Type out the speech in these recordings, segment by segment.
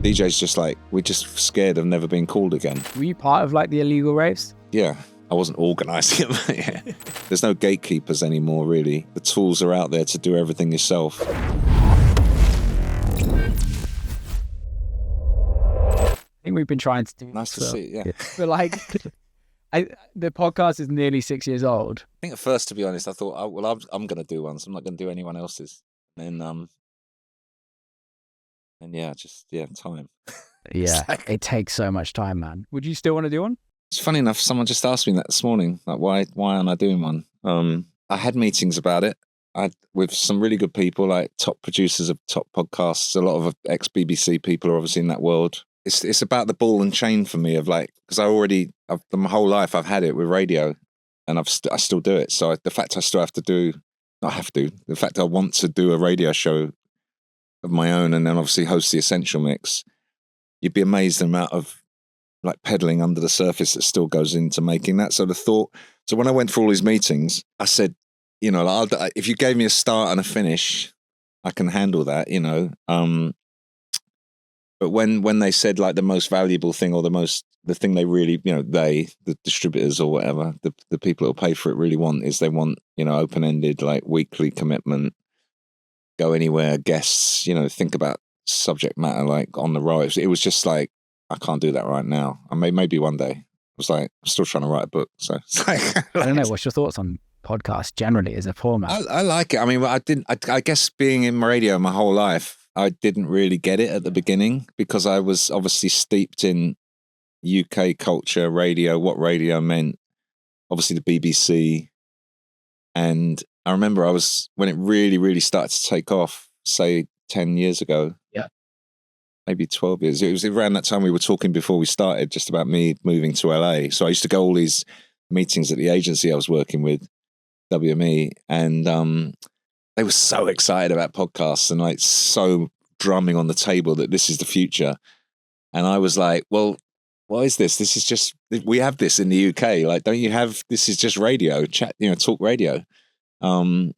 DJ's just like, we're just scared of never being called again. Were you part of like the illegal raves? Yeah, I wasn't organising it, but yeah. There's no gatekeepers anymore, really. The tools are out there to do everything yourself. I think we've been trying to do Nice to see, yeah. But like, the podcast is nearly 6 years old. I think at first, to be honest, I thought, oh, well, I'm going to do one, so I'm not going to do anyone else's. And yeah, time. Yeah, it takes so much time, man. Would you still want to do one? It's funny enough, someone just asked me that this morning, like, why aren't I doing one? I had meetings about it. With some really good people, like top producers of top podcasts. A lot of ex-BBC people are obviously in that world. It's about the ball and chain for me of like, because my whole life I've had it with radio, and I still do it. So the fact I still have to do, the fact I want to do a radio show of my own, and then obviously host the Essential Mix, you'd be amazed the amount of like peddling under the surface that still goes into making that. So when I went for all these meetings, I said, you know, if you gave me a start and a finish, I can handle that, you know. But when they said like the most valuable thing, or the thing they really, you know, the distributors or whatever, the people that will pay for it really want is, they want, you know, open-ended, like weekly commitment, go anywhere, guests, you know, think about subject matter like on the road. It was just like, I can't do that right now. I maybe one day. I was like, I'm still trying to write a book. So it's like, I don't know. What's your thoughts on podcasts generally as a format? I like it. I mean, I guess being in radio my whole life, I didn't really get it at the beginning, because I was obviously steeped in UK culture, radio, what radio meant, obviously the BBC. And I remember when it really, really started to take off, say 10 years ago. Yeah. Maybe 12 years. It was around that time we were talking before we started, just about me moving to LA. So I used to go all these meetings at the agency I was working with, WME, and they were so excited about podcasts and like so drumming on the table that this is the future. And I was like, well, what is this? This is just, we have this in the UK. Like, don't you have, this is just radio, chat, you know, talk radio. And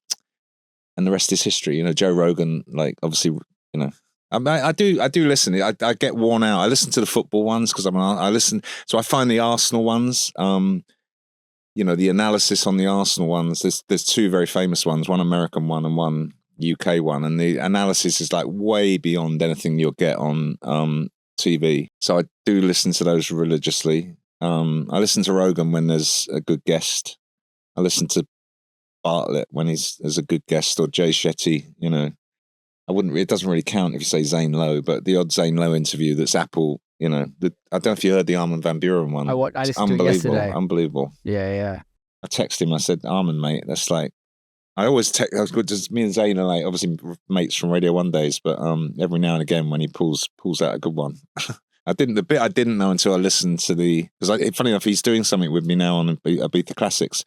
the rest is history. You know, Joe Rogan, like, obviously, you know, I do listen. I get worn out. I listen to the football ones because I listen. So I find the Arsenal ones, you know, the analysis on the Arsenal ones, there's two very famous ones, one American one and one UK one. And the analysis is like way beyond anything you'll get on TV. So I do listen to those religiously. I listen to Rogan when there's a good guest. I listen to Bartlett when there's a good guest, or Jay Shetty, you know. It doesn't really count if you say Zane Lowe, but the odd Zane Lowe interview that's Apple, you know, I don't know if you heard the Armin van Buren one. I listened to it yesterday. Unbelievable. Yeah. I texted him, I said, Armin, mate, that's like, I always text, I was good, just me and Zane are like, obviously mates from Radio 1 days, but every now and again when he pulls out a good one. The bit I didn't know until I listened to because funny enough, he's doing something with me now on Ibiza Classics.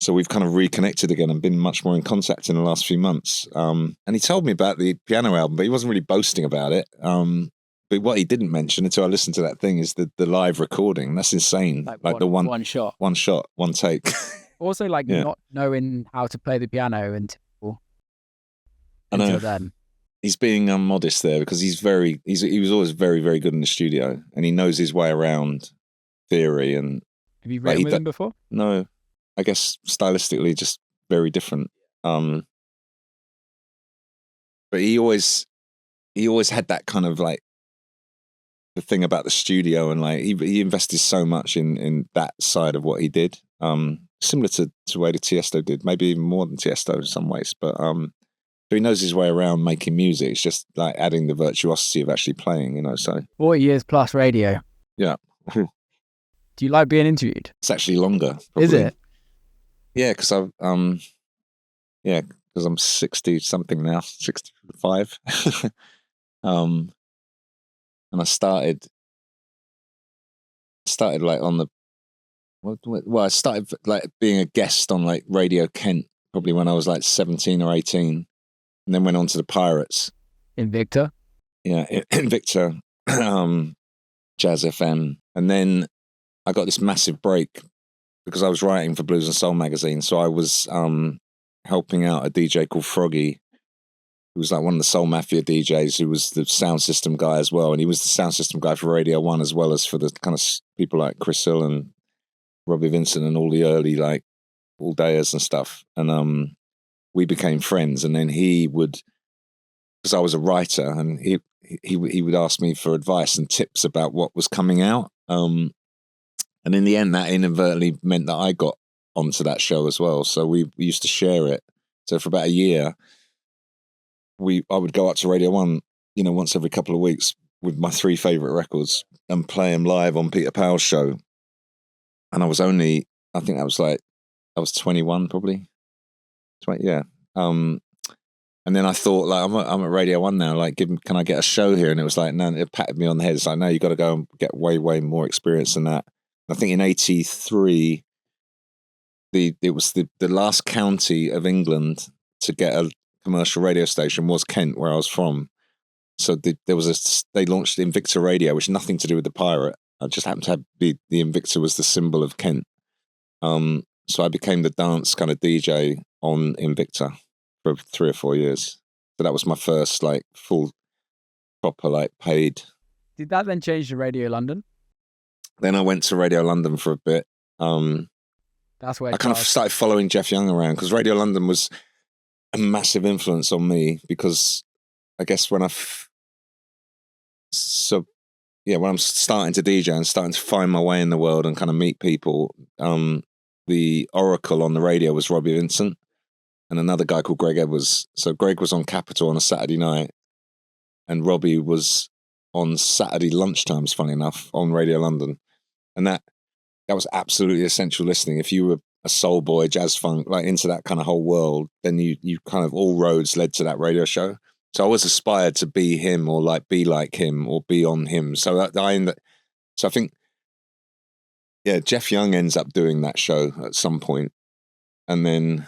So we've kind of reconnected again and been much more in contact in the last few months. And he told me about the piano album, but he wasn't really boasting about it. But what he didn't mention until I listened to that thing is the live recording. That's insane. Like the one shot, one take. Also, like not knowing how to play the piano until then. He's being modest there because he was always very, very good in the studio, and he knows his way around theory. And have you written with him before? No. I guess stylistically just very different. But he always had that kind of like the thing about the studio, and like he invested so much in that side of what he did. Similar to the way the Tiesto did, maybe even more than Tiesto in some ways. But he knows his way around making music. It's just like adding the virtuosity of actually playing, you know. So 40 years plus radio. Yeah. Do you like being interviewed? It's actually longer. Probably. Is it? Yeah, because I'm 60 something now, 65. And I started like on the I started like being a guest on like Radio Kent probably when I was like 17 or 18, and then went on to the Pirates. Invicta? Yeah, Invicta, Jazz FM, and then I got this massive break because I was writing for Blues and Soul magazine. So I was helping out a DJ called Froggy who was like one of the Soul Mafia DJs, who was the sound system guy as well. And he was the sound system guy for Radio 1 as well as for the kind of people like Chris Hill and Robbie Vincent and all the early like all dayers and stuff. And we became friends. And then he would, because I was a writer, and he would ask me for advice and tips about what was coming out. And in the end, that inadvertently meant that I got onto that show as well. So we used to share it. So for about a year, I would go up to Radio 1, you know, once every couple of weeks with my 3 favourite records and play them live on Peter Powell's show. And I was only, I think I was 21 probably. 20, yeah. And then I thought, like, I'm at Radio 1 now, like, can I get a show here? And it was like, no, it patted me on the head. It's like, no, you got to go and get way, way more experience than that. I think in 83, it was the last county of England to get a commercial radio station was Kent, where I was from. So they launched Invicta Radio, which had nothing to do with the pirate. I just happened to be the Invicta was the symbol of Kent. So I became the dance kind of DJ on Invicta for 3 or 4 years. So that was my first like full, proper like paid. Did that then change to Radio London? Then I went to Radio London for a bit. That's where I kind of started following Jeff Young around because Radio London was a massive influence on me, because I guess when I'm starting to DJ and starting to find my way in the world and kind of meet people, the oracle on the radio was Robbie Vincent and another guy called Greg Edwards. So Greg was on Capital on a Saturday night, and Robbie was on Saturday lunchtimes, funny enough, on Radio London. And that was absolutely essential listening. If you were a soul boy, jazz funk, like into that kind of whole world, then you kind of, all roads led to that radio show. So I was aspired to be him, or like be like him, or be on him. So I think, yeah, Jeff Young ends up doing that show at some point, and then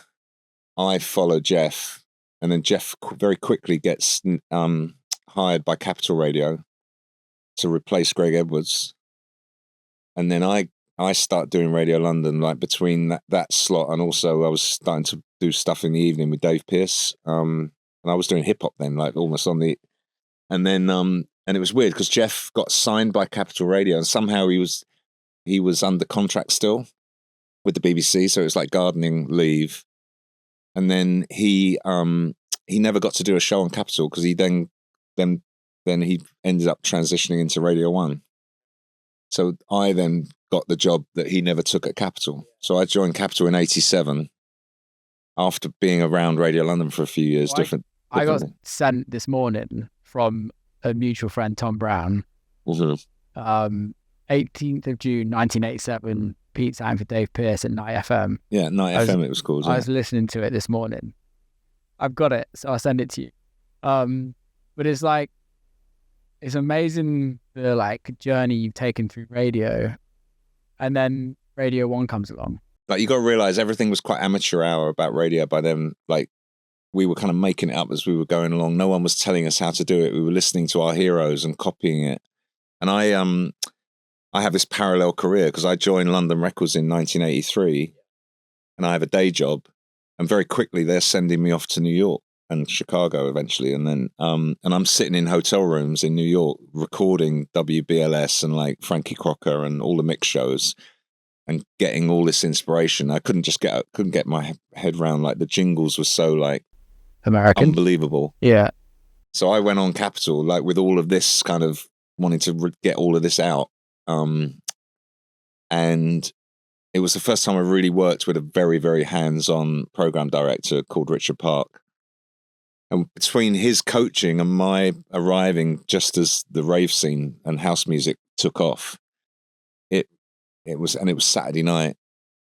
I follow Jeff, and then Jeff very quickly gets hired by Capital Radio to replace Greg Edwards, and then I start doing Radio London, like between that slot, and also I was starting to do stuff in the evening with Dave Pearce, and I was doing hip hop then, like almost on the, and then and it was weird because Jeff got signed by Capital Radio, and somehow he was under contract still with the BBC, so it was like gardening leave, and then he never got to do a show on Capital because he then he ended up transitioning into Radio 1. So I then got the job that he never took at Capital. So I joined Capital in 87 after being around Radio London for a few years. I got sent this morning from a mutual friend, Tom Brown. Mm-hmm. 18th of June, 1987, Pete sang for Dave Pearce at Night FM. Yeah, Night FM it was called. I was listening to it this morning. I've got it, so I'll send it to you. But it's like, it's amazing the like journey you've taken through radio, and then Radio 1 comes along. Like, you got to realize everything was quite amateur hour about radio by then. Like, we were kind of making it up as we were going along. No one was telling us how to do it. We were listening to our heroes and copying it. And I have this parallel career because I joined London Records in 1983, and I have a day job, and very quickly they're sending me off to New York and Chicago eventually, and then and I'm sitting in hotel rooms in New York recording WBLS and like Frankie Crocker and all the mix shows and getting all this inspiration. I couldn't get my head around, like, the jingles were so like American, unbelievable. Yeah. So I went on Capital like with all of this kind of wanting to get all of this out, and it was the first time I really worked with a very, very hands-on program director called Richard Park. And between his coaching and my arriving just as the rave scene and house music took off, it was Saturday night,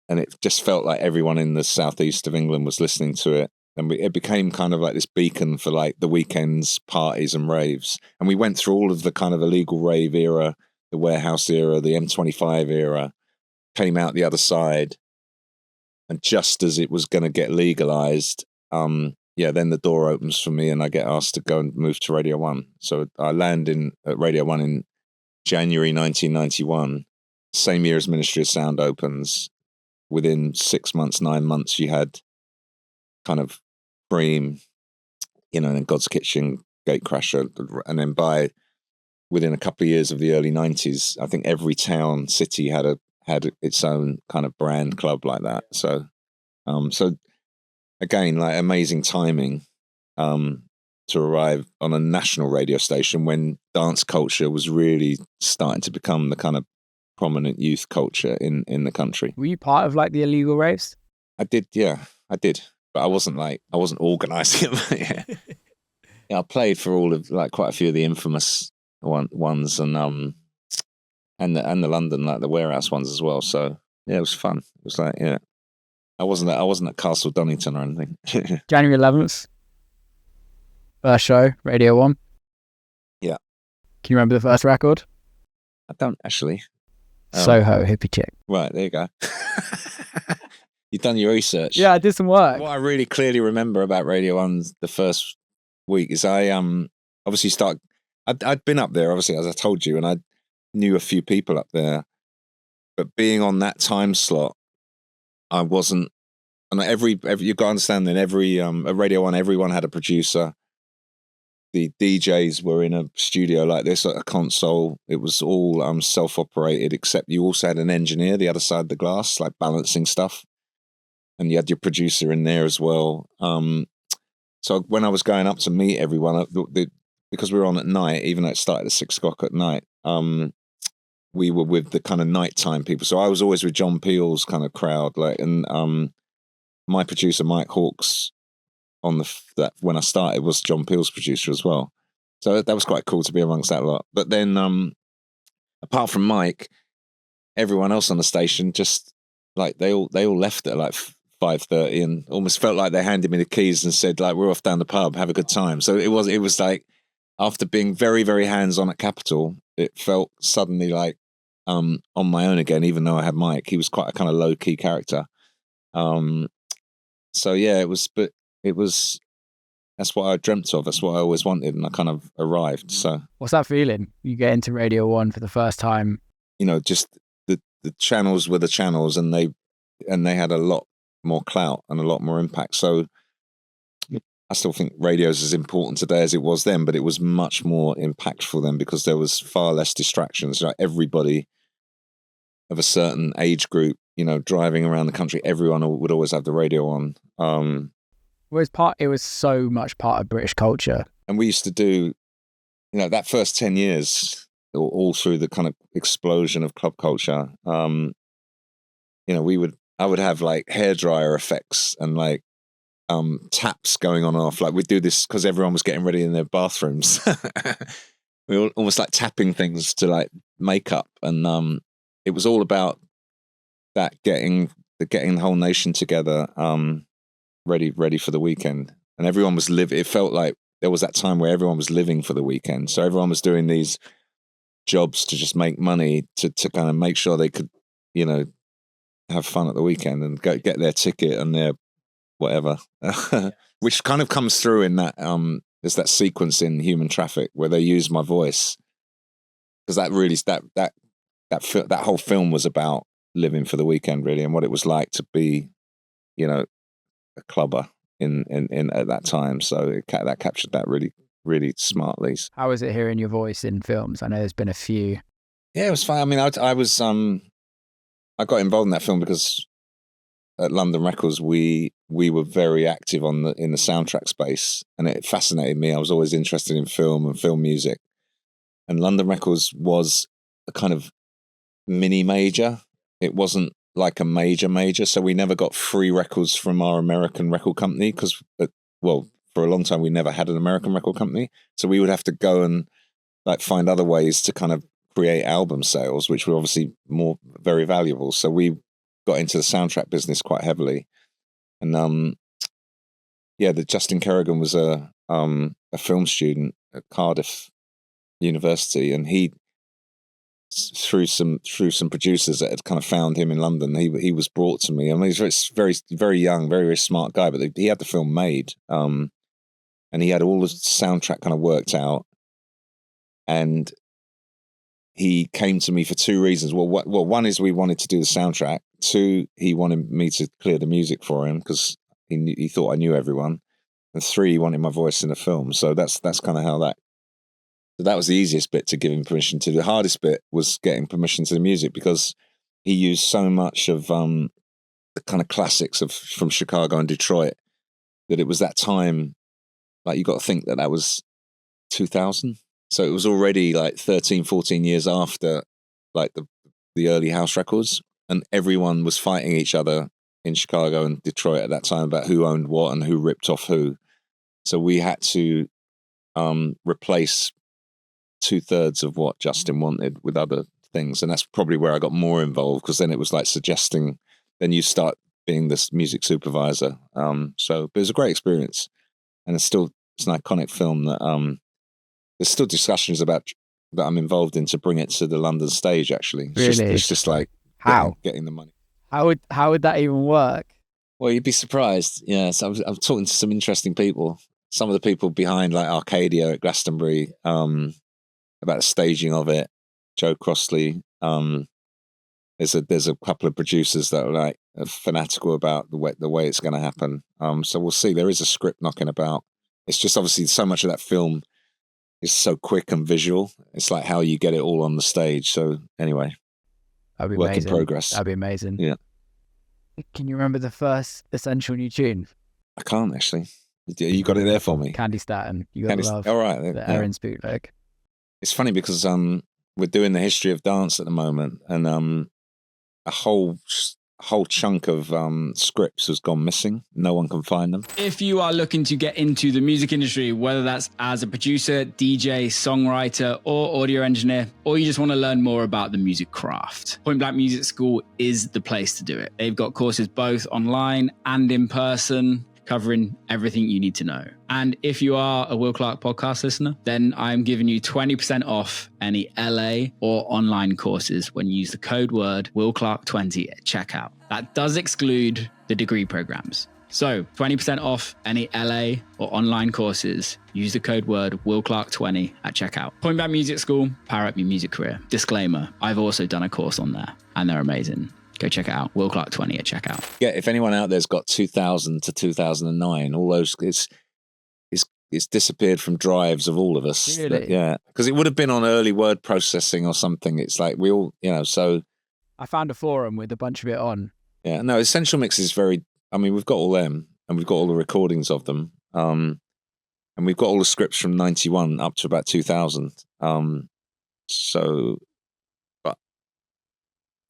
and it just felt like everyone in the southeast of England was listening to it. And it became kind of like this beacon for like the weekends, parties and raves. And we went through all of the kind of illegal rave era, the warehouse era, the M25 era, came out the other side. And just as it was going to get legalized, then the door opens for me and I get asked to go and move to Radio 1. So I land at Radio 1 in January 1991, same year as Ministry of Sound opens. Within 6 months, 9 months, you had kind of Cream, you know, and then God's Kitchen, Gatecrasher, and then within a couple of years of the early 90s, I think every city had its own kind of brand club like that. So again, like amazing timing to arrive on a national radio station when dance culture was really starting to become the kind of prominent youth culture in the country. Were you part of like the illegal raves? I did, but I wasn't organising it. Yeah, I played for all of like quite a few of the infamous ones, and the London, like the warehouse ones as well. So yeah, it was fun. It was like, yeah, I wasn't at Castle Donington or anything. January 11th, first show, Radio 1. Yeah. Can you remember the first record? I don't actually. Soho, Hippie Chick. Right, there you go. You've done your research. Yeah, I did some work. What I really clearly remember about Radio 1 the first week is I obviously I'd been up there, obviously, as I told you, and I knew a few people up there. But being on that time slot, I wasn't. And every you've got to understand that at Radio 1, everyone had a producer. The DJs were in a studio like this, at a console. It was all self-operated, except you also had an engineer the other side of the glass, like balancing stuff. And you had your producer in there as well. So when I was going up to meet everyone, because we were on at night, even though it started at 6 o'clock at night, we were with the kind of nighttime people. So I was always with John Peel's kind of crowd, and my producer Mike Hawkes that when I started was John Peel's producer as well. So that was quite cool to be amongst that lot. But then, apart from Mike, everyone else on the station just like they all left at like 5:30 and almost felt like they handed me the keys and said like, we're off down the pub, have a good time. So it was like, after being very, very hands-on at Capitol, it felt suddenly like on my own again, even though I had Mike. He was quite a kind of low-key character. So yeah, that's what I dreamt of. That's what I always wanted, and I kind of arrived. So what's that feeling? You get into Radio 1 for the first time. You know, just the channels were the channels, and they had a lot more clout and a lot more impact. So I still think radio's as important today as it was then, but it was much more impactful then because there was far less distractions. Like everybody of a certain age group, you know, driving around the country, everyone would always have the radio on. It was so much part of British culture. And we used to do, you know, that first 10 years, all through the kind of explosion of club culture, you know, I would have like hairdryer effects and like taps going on and off. Like we'd do this because everyone was getting ready in their bathrooms. We were almost like tapping things to like makeup, and it was all about that getting the whole nation together, ready for the weekend. And everyone was it felt like there was that time where everyone was living for the weekend. So everyone was doing these jobs to just make money to kind of make sure they could, you know, have fun at the weekend and get their ticket and their whatever, which kind of comes through in that there's that sequence in Human Traffic where they use my voice, because that really that whole film was about living for the weekend really, and what it was like to be, you know, a clubber in at that time. So that captured that really, really smartly. How was it hearing your voice in films? I know there's been a few. Yeah, it was fun. I mean, I got involved in that film because at London Records we were very active in the soundtrack space, and it fascinated me. I was always interested in film and film music, and London Records was a kind of mini major. It wasn't like a major, so we never got free records from our American record company because, well, for a long time we never had an American record company, so we would have to go and like find other ways to kind of create album sales, which were obviously very valuable. So we got into the soundtrack business quite heavily, and the Justin Kerrigan was a film student at Cardiff University, and he through some producers that had kind of found him in London, he was brought to me. I mean, he's very, very young, very, very smart guy, but he had the film made, and he had all the soundtrack kind of worked out, and he came to me for two reasons. Well, one is we wanted to do the soundtrack. Two, he wanted me to clear the music for him because he thought I knew everyone. and 3, he wanted my voice in the film. So that's kind of how that was the easiest bit to give him permission to. The hardest bit was getting permission to the music, because he used so much of the kind of classics from Chicago and Detroit, that it was that time, like, you got to think that was 2000. So it was already like 13, 14 years after like the early house records, and everyone was fighting each other in Chicago and Detroit at that time about who owned what and who ripped off who. So we had to replace 2/3 of what Justin wanted with other things, and that's probably where I got more involved, because then it was like suggesting, then you start being this music supervisor. But it was a great experience, and it's an iconic film that there's still discussions about that I'm involved in to bring it to the London stage. Actually, it's just like getting the money. How would that even work? Well, you'd be surprised. Yeah, so I'm talking to some interesting people. Some of the people behind like Arcadia at Glastonbury, about the staging of it. Joe Crossley. There's a couple of producers that are fanatical about the way it's going to happen. So we'll see. There is a script knocking about. It's just obviously so much of that film is so quick and visual. It's like how you get it all on the stage. So anyway, that'd be work amazing. in progress. That'd be amazing. Yeah. Can you remember the first essential new tune? I can't actually. You got it there for me. Candy Statin. You got to love all right, the Aaron bootleg. It's funny because we're doing the history of dance at the moment, and a whole chunk of scripts has gone missing. No one can find them. If you are looking to get into the music industry, whether that's as a producer, DJ, songwriter, or audio engineer, or you just want to learn more about the music craft, Point Blank Music School is the place to do it. They've got courses both online and in person, covering everything you need to know. And if you are a Will Clarke podcast listener, then I'm giving you 20% off any LA or online courses when you use the code word WillClarke20 at checkout. That does exclude the degree programs. So 20% off any LA or online courses. Use the code word WillClarke20 at checkout. Point Blank Music School, power up your music career. Disclaimer, I've also done a course on there and they're amazing. Go check it out. Will Clarke 20 at checkout. Yeah, if anyone out there's got 2000 to 2009, all those, it's disappeared from drives of all of us. Really? Yeah, because it would have been on early word processing or something. It's like we all, so. I found a forum with a bunch of it on. Yeah, no, Essential Mix is we've got all them, and we've got all the recordings of them. And we've got all the scripts from 91 up to about 2000.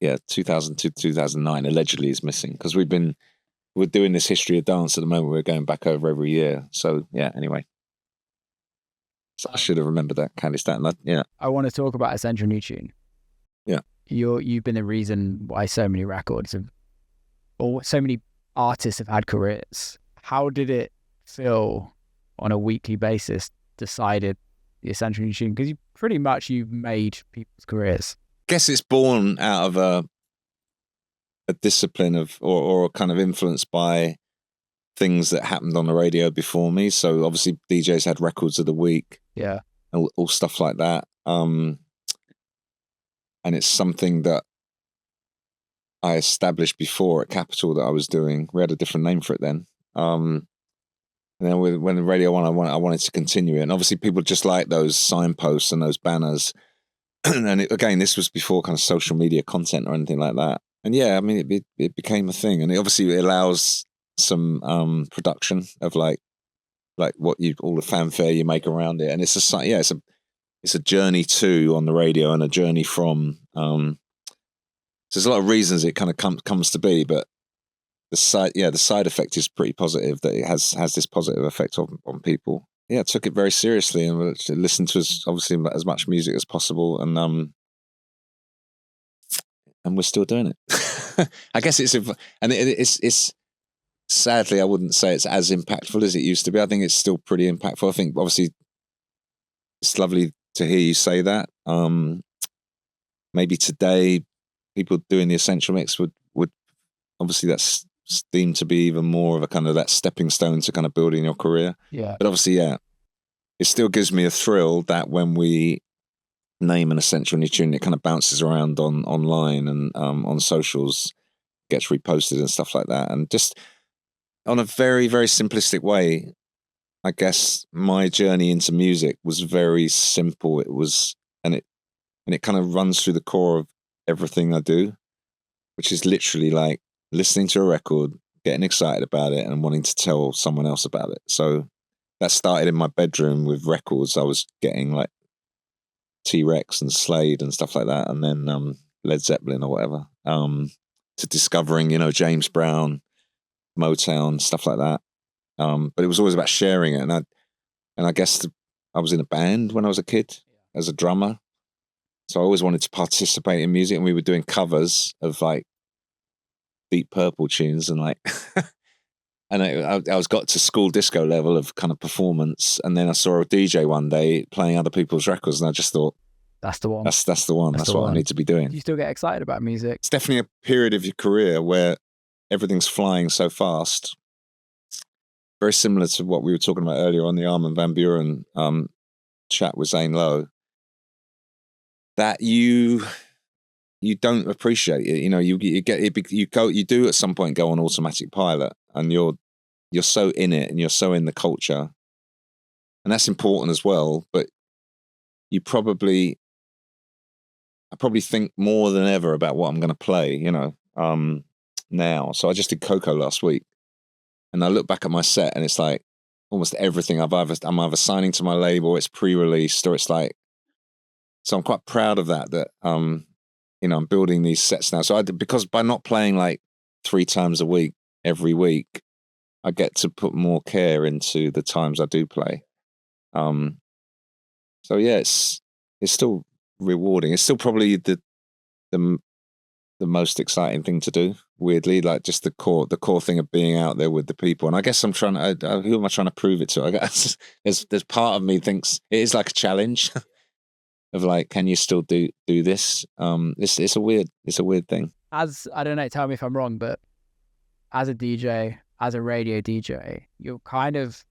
Yeah, 2000 to 2009 allegedly is missing, because we're doing this history of dance at the moment. We're going back over every year. So yeah, anyway. So I should have remembered that Candy Statin. Yeah. I want to talk about Essential New Tune. Yeah. You've been the reason why so many so many artists have had careers. How did it feel on a weekly basis decided the Essential New Tune? Because you've made people's careers. I guess it's born out of a discipline of or kind of influenced by things that happened on the radio before me. So obviously DJs had records of the week, yeah, and all stuff like that. And it's something that I established before at Capitol that I was doing. We had a different name for it then. And then when the Radio 1, I wanted to continue it. And obviously people just like those signposts and those banners. And again, this was before kind of social media content or anything like that. And yeah, I mean, it became a thing, and it obviously allows some production of like what all the fanfare you make around it, and it's a journey to on the radio and a journey from. So there's a lot of reasons it kind of comes to be, but the side effect is pretty positive, that it has this positive effect on people. Yeah, I took it very seriously and listened to obviously as much music as possible, and we're still doing it. I guess it's sadly, I wouldn't say it's as impactful as it used to be. I think it's still pretty impactful. I think obviously it's lovely to hear you say that. Maybe today people doing the Essential Mix would obviously that's deemed to be even more of a kind of that stepping stone to kind of building your career. Yeah. But obviously, yeah, it still gives me a thrill that when we name an Essential New Tune, it kind of bounces around online and on socials, gets reposted and stuff like that. And just on a very, very simplistic way, I guess my journey into music was very simple. It was, and it kind of runs through the core of everything I do, which is literally like listening to a record, getting excited about it, and wanting to tell someone else about it. So that started in my bedroom with records. I was getting like T-Rex and Slade and stuff like that, and then Led Zeppelin or whatever, to discovering, James Brown, Motown, stuff like that. But it was always about sharing it. And I guess I was in a band when I was a kid as a drummer. So I always wanted to participate in music, and we were doing covers of like Deep Purple tunes and like, and I was got to school disco level of kind of performance. And then I saw a DJ one day playing other people's records, and I just thought, that's the one. That's the one. That's what I need to be doing. Do you still get excited about music? It's definitely a period of your career where everything's flying so fast. Very similar to what we were talking about earlier on the Armin van Buuren chat with Zane Lowe. That you don't appreciate it. You do at some point go on automatic pilot, and you're so in it, and you're so in the culture, and that's important as well. But I probably think more than ever about what I'm going to play, now. So I just did Coco last week, and I look back at my set, and it's like almost everything I'm either signing to my label, it's pre-released, or it's like. So I'm quite proud of that I'm building these sets now. So because by not playing like 3 times a week every week, I get to put more care into the times I do play. So yeah, it's still rewarding. It's still probably the most exciting thing to do. Weirdly, like just the core thing of being out there with the people. And I guess I'm trying to. Who am I trying to prove it to? I guess there's part of me thinks it is like a challenge. Of like, can you still do this? It's a weird thing. As I don't know, tell me if I'm wrong, but as a DJ, as a radio DJ, you're kind of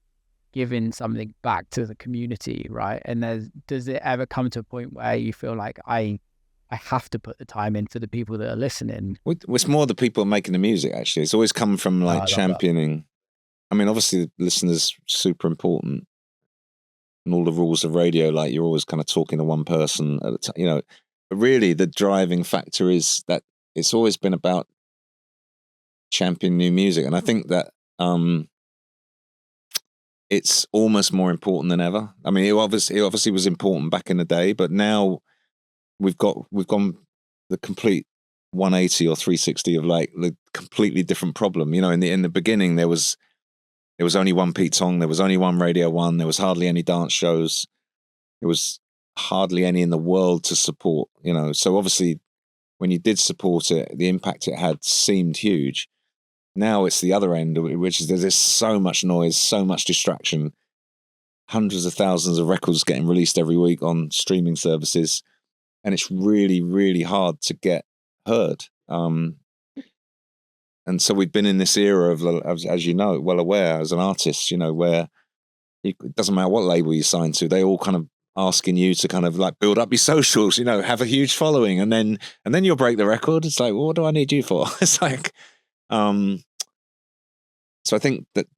giving something back to the community, right? And does it ever come to a point where you feel like I have to put the time in for the people that are listening? It's more the people making the music. Actually, it's always come from like championing. I mean, obviously, the listeners super important. And all the rules of radio, like you're always kind of talking to one person at a time, but really the driving factor is that it's always been about championing new music. And I think that it's almost more important than ever. I mean, it obviously was important back in the day, but now we've gone the complete 180 or 360 of like the completely different problem. In the beginning there was only one Pete Tong, there was only one Radio 1, there was hardly any dance shows, there was hardly any in the world to support, So obviously, when you did support it, the impact it had seemed huge. Now it's the other end, which is there's so much noise, so much distraction, hundreds of thousands of records getting released every week on streaming services, and it's really, really hard to get heard. And so we've been in this era of, as you know, well aware as an artist, where it doesn't matter what label you sign to, they all kind of asking you to kind of like build up your socials, have a huge following, and then you'll break the record. It's like, well, what do I need you for? It's like, so I think that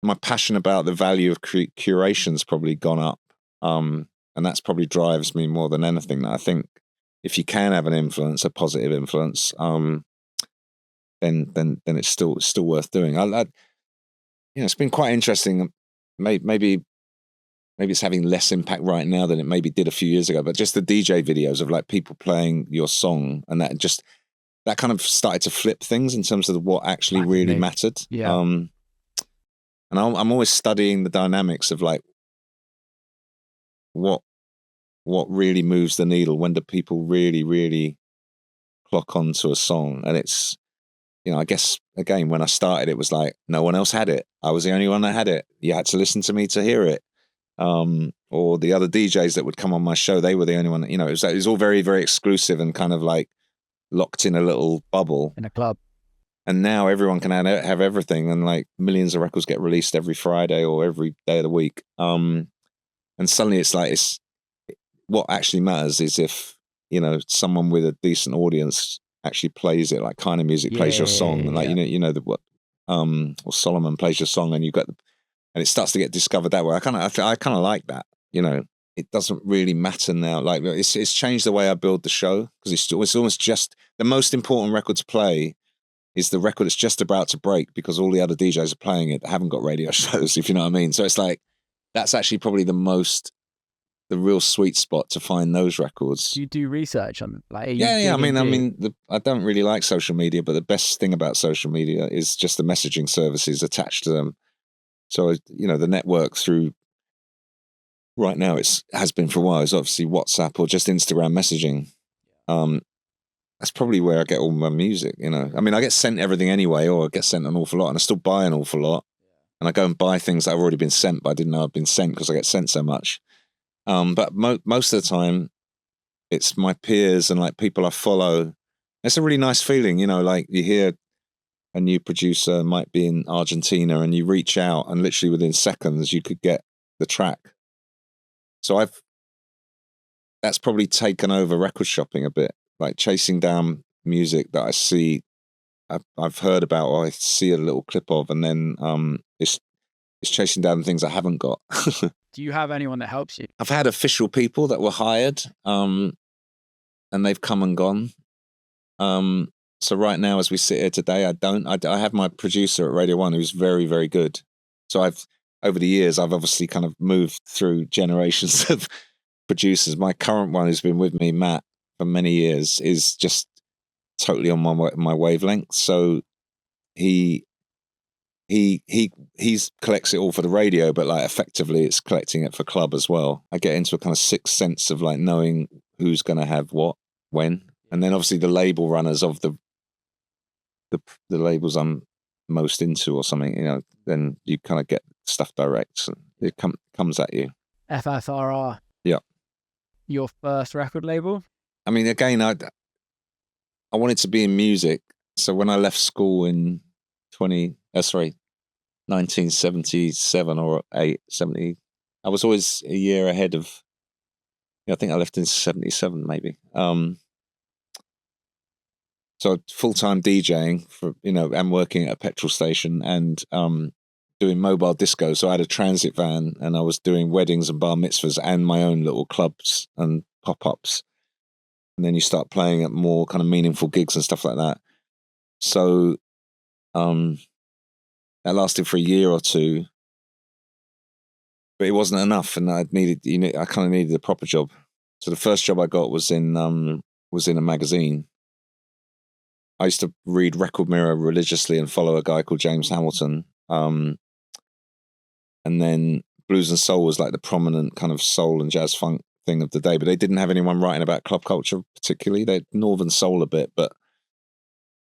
my passion about the value of curation's probably gone up, and that's probably drives me more than anything. That I think if you can have an influence, a positive influence, then it's still worth doing. It's been quite interesting. Maybe it's having less impact right now than it maybe did a few years ago. But just the DJ videos of like people playing your song, and that kind of started to flip things in terms of what actually really mattered. Yeah. And I'm always studying the dynamics of like what really moves the needle. When do people really, really clock onto a song? And it's, I guess, again, when I started, it was like no one else had it. I was the only one that had it. You had to listen to me to hear it. Or the other DJs that would come on my show, they were the only one. It was all very, very exclusive and kind of like locked in a little bubble. In a club. And now everyone can have everything, and like millions of records get released every Friday or every day of the week. And suddenly it's like, what actually matters is if, someone with a decent audience actually plays it, like Kind of Music plays your song, and like, what or Solomon plays your song and and it starts to get discovered that way. I kind of like that, you know. It doesn't really matter now. Like it's changed the way I build the show, because it's almost just the most important record to play is the record that's just about to break, because all the other DJs are playing it that haven't got radio shows, if you know what I mean. So it's like, that's actually probably the real sweet spot to find those records. Do you do research on like? Yeah. I don't really like social media, but the best thing about social media is just the messaging services attached to them. So, you know, the network through right now, has been for a while, is obviously WhatsApp or just Instagram messaging. That's probably where I get all my music, you know. I mean, I get sent everything anyway, or I get sent an awful lot, and I still buy an awful lot. And I go and buy things that have already been sent, but I didn't know I'd been sent because I get sent so much. But most of the time, it's my peers and like people I follow. It's a really nice feeling, you know, like you hear a new producer might be in Argentina and you reach out and literally within seconds you could get the track. So that's probably taken over record shopping a bit, like chasing down music that I see, I've heard about, or I see a little clip of, and then it's chasing down things I haven't got. Do you have anyone that helps you? I've had official people that were hired, and they've come and gone. So right now, as we sit here today, I have my producer at Radio 1 who's very, very good. So over the years, I've obviously kind of moved through generations of producers. My current one, who's been with me, Matt, for many years, is just totally on my wavelength. So he collects it all for the radio, but like effectively it's collecting it for club as well. I get into a kind of sixth sense of like knowing who's going to have what, when. And then obviously the label runners of the labels I'm most into or something, you know, then you kind of get stuff direct. So it comes at you. FFRR. Yeah. Your first record label? I mean, again, I wanted to be in music. So when I left school in 1977 or 70, I was always a year ahead of, I think I left in 77 maybe. So full-time DJing for, and working at a petrol station and doing mobile disco. So I had a transit van and I was doing weddings and bar mitzvahs and my own little clubs and pop-ups. And then you start playing at more kind of meaningful gigs and stuff like that. So that lasted for a year or two, but it wasn't enough, and I kind of needed a proper job. So the first job I got was in a magazine. I used to read Record Mirror religiously and follow a guy called James Hamilton. And then Blues and Soul was like the prominent kind of soul and jazz funk thing of the day, but they didn't have anyone writing about club culture particularly. They Northern Soul a bit, but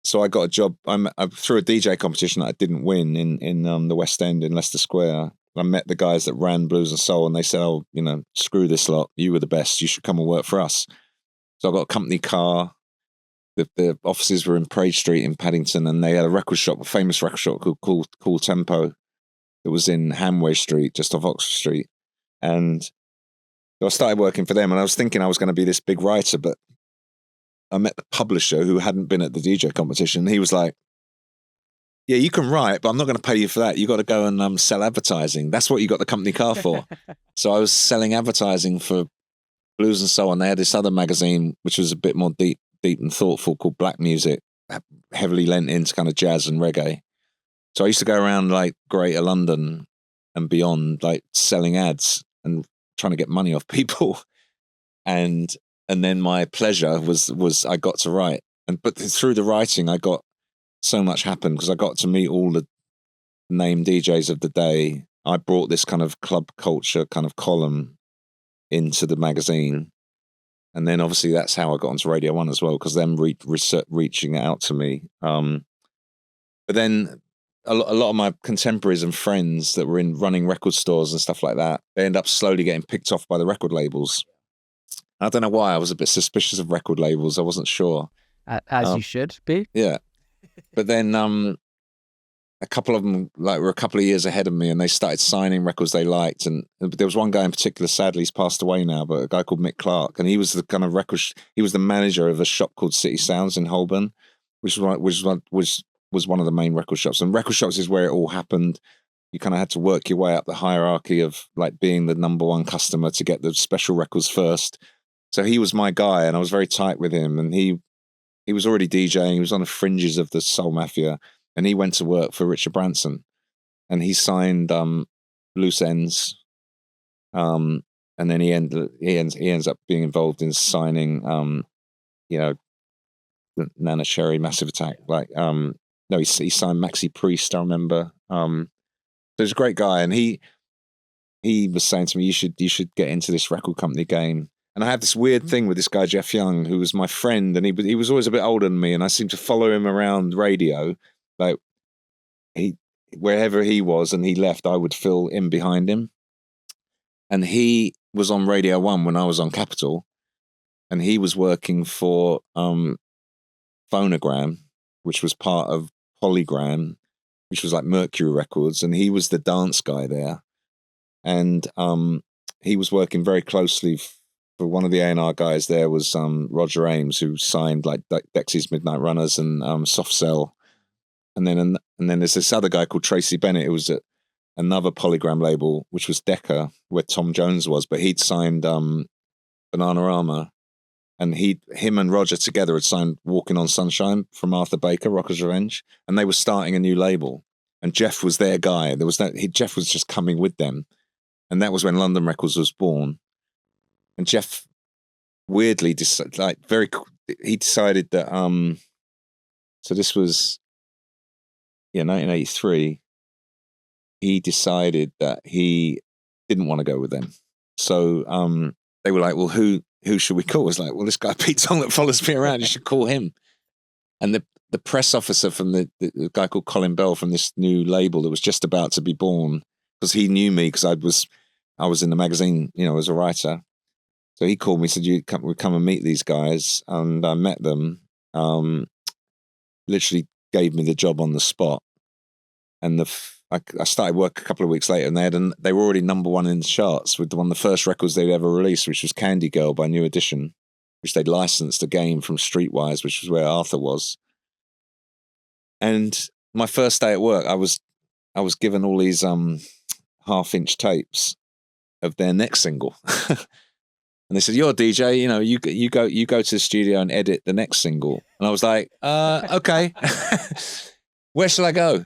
so I got a job. I through a DJ competition that I didn't win in the West End in Leicester Square. I met the guys that ran Blues and Soul, and they said, "Oh, screw this lot. You were the best. You should come and work for us." So I got a company car. The offices were in Parade Street in Paddington, and they had a record shop, a famous record shop called Cool Tempo. It was in Hamway Street, just off Oxford Street, and so I started working for them. And I was thinking I was going to be this big writer, but I met the publisher who hadn't been at the DJ competition. He was like, "Yeah, you can write, but I'm not going to pay you for that. You got to go and sell advertising. That's what you got the company car for." So I was selling advertising for Blues and Soul, and they had this other magazine which was a bit more deep and thoughtful called Black Music, heavily lent into kind of jazz and reggae. So I used to go around like Greater London and beyond, like selling ads and trying to get money off people. And then my pleasure was I got to write. But through the writing, I got so much happened because I got to meet all the named DJs of the day. I brought this kind of club culture kind of column into the magazine. And then obviously that's how I got onto Radio 1 as well, because them reaching out to me. But then a lot of my contemporaries and friends that were running record stores and stuff like that, they end up slowly getting picked off by the record labels. I don't know why. I was a bit suspicious of record labels. I wasn't sure. As you should be. Yeah. But then a couple of them were a couple of years ahead of me, and they started signing records they liked. And there was one guy in particular, sadly he's passed away now, but a guy called Mick Clarke, and he was the kind of he was the manager of a shop called City Sounds in Holborn, which was was one of the main record shops, and record shops is where it all happened. You kind of had to work your way up the hierarchy of like being the number one customer to get the special records first. So he was my guy, and I was very tight with him, and he was already DJing. He was on the fringes of the Soul Mafia, and he went to work for Richard Branson, and he signed Loose Ends, and then he ends up being involved in signing, Nana Cherry, Massive Attack. Like, no, he signed Maxi Priest. I remember. So he's a great guy, and he was saying to me, "You should get into this record company game." And I have this weird thing with this guy, Jeff Young, who was my friend, and he was always a bit older than me, and I seemed to follow him around radio. Like, wherever he was and he left, I would fill in behind him. And he was on Radio 1 when I was on Capital, and he was working for Phonogram, which was part of Polygram, which was like Mercury Records, and he was the dance guy there. And he was working very closely for one of the A&R guys there was Roger Ames, who signed like Dexy's Midnight Runners and Soft Cell. And then there's this other guy called Tracy Bennett, who was at another Polygram label, which was Decca, where Tom Jones was, but he'd signed Bananarama, and him and Roger together had signed Walking on Sunshine from Arthur Baker, Rocker's Revenge, and they were starting a new label, and Jeff was their guy. Jeff was just coming with them, and that was when London Records was born. And Jeff weirdly decided that so this was 1983. He decided that he didn't want to go with them. So they were like, well, who should we call? I was like, well, this guy Pete Tong that follows me around, you should call him. And the press officer from the guy called Colin Bell from this new label that was just about to be born, because he knew me because I was in the magazine, as a writer. So he called me, said, "You come and meet these guys," and I met them. Literally gave me the job on the spot, and I started work a couple of weeks later, and they were already number one in the charts with one of the first records they'd ever released, which was Candy Girl by New Edition, which they'd licensed again from Streetwise, which was where Arthur was. And my first day at work, I was given all these half-inch tapes of their next single. And they said, "You're a DJ, you go to the studio and edit the next single." And I was like, "Okay, where shall I go?"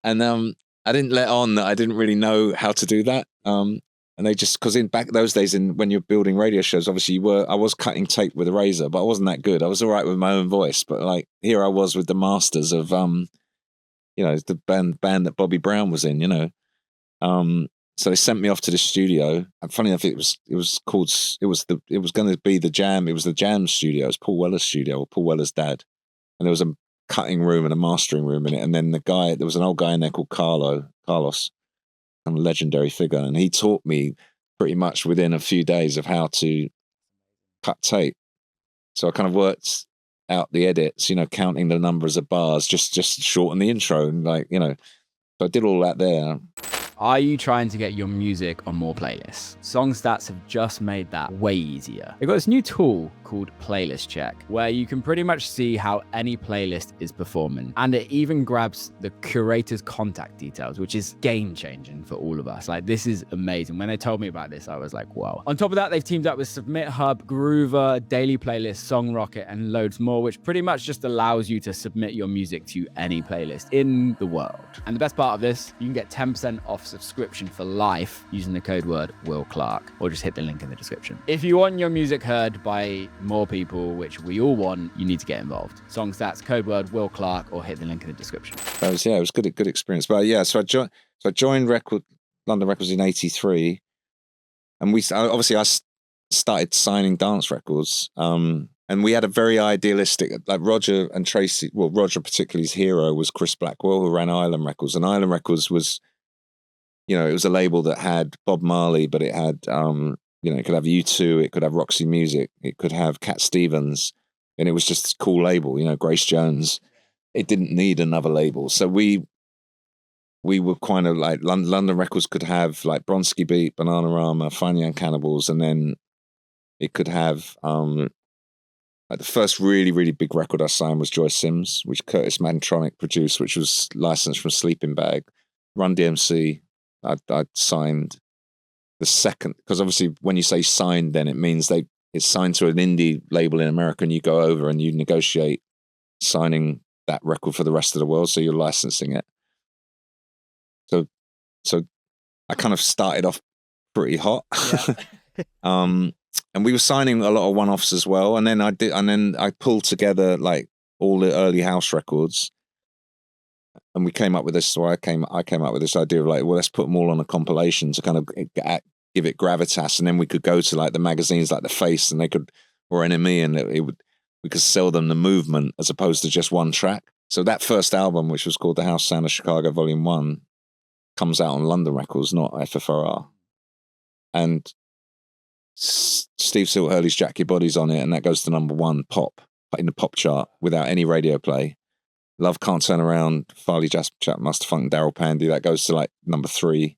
And I didn't let on that I didn't really know how to do that. And they just, because back those days, when you're building radio shows, obviously I was cutting tape with a razor, but I wasn't that good. I was all right with my own voice, but like here I was with the masters of the band that Bobby Brown was in, So they sent me off to the studio, and funny enough, it was going to be the Jam. It was the Jam studio. It was Paul Weller's studio, Paul Weller's dad, and there was a cutting room and a mastering room in it. And then there was an old guy in there called Carlos, a legendary figure, and he taught me pretty much within a few days of how to cut tape. So I kind of worked out the edits, counting the numbers of bars, just shorten the intro, and so I did all that there. Are you trying to get your music on more playlists? Songstats have just made that way easier. They've got this new tool called Playlist Check, where you can pretty much see how any playlist is performing. And it even grabs the curator's contact details, which is game-changing for all of us. Like, this is amazing. When they told me about this, I was like, wow. On top of that, they've teamed up with Submit Hub, Groover, Daily Playlist, Song Rocket, and loads more, which pretty much just allows you to submit your music to any playlist in the world. And the best part of this, you can get 10% off subscription for life using the code word Will Clarke, or just hit the link in the description. If you want your music heard by more people, which we all want, you need to get involved. Songstats, code word Will Clarke, or hit the link in the description. It was good experience. But yeah, so I joined London Records in '83, and I started signing dance records. And we had a very idealistic, like Roger and Tracy. Well, Roger particularly, his hero was Chris Blackwell, who ran Island Records, and Island Records was, it was a label that had Bob Marley, but it had, it could have U2, it could have Roxy Music, it could have Cat Stevens, and it was just a cool label, Grace Jones. It didn't need another label. So we were kind of like, London Records could have like Bronski Beat, Bananarama, Fine Young Cannibals, and then it could have Like the first really, really big record I signed was Joy Sims, which Curtis Mantronic produced, which was licensed from Sleeping Bag. Run DMC, I'd signed the second, because obviously when you say signed, then it means it's signed to an indie label in America, and you go over and you negotiate signing that record for the rest of the world, so you're licensing it. So I kind of started off pretty hot. Yeah. And we were signing a lot of one-offs as well. And then I pulled together like all the early house records, and we came up with this. So I came up with this idea of like, well, let's put them all on a compilation to kind of give it gravitas, and then we could go to like the magazines like The Face, and or An MBE, and we could sell them the movement as opposed to just one track. So that first album, which was called The House Sound of Chicago Volume 1, comes out on London Records, not FFRR. And Steve Silk Hurley's Jack Your Body's on it, and that goes to #1 pop in the pop chart without any radio play. Love Can't Turn Around, Farley Chap Master Funk, Daryl Pandy, that goes to like #3.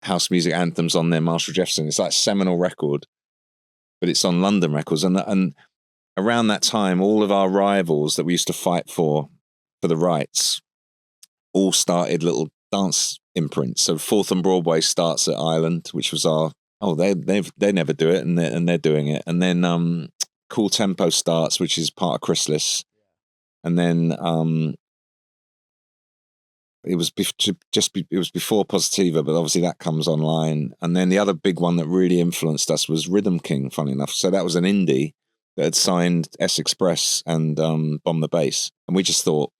House music anthems on there, Marshall Jefferson. It's like a seminal record, but it's on London Records. And around that time, all of our rivals that we used to fight for the rights all started little dance imprints. So 4th and Broadway starts at Island, which was they never do it, and they're doing it. And then Cool Tempo starts, which is part of Chrysalis. And then it was before Positiva, but obviously that comes online. And then the other big one that really influenced us was Rhythm King, funny enough. So that was an indie that had signed S Express and Bomb the Bass. And we just thought,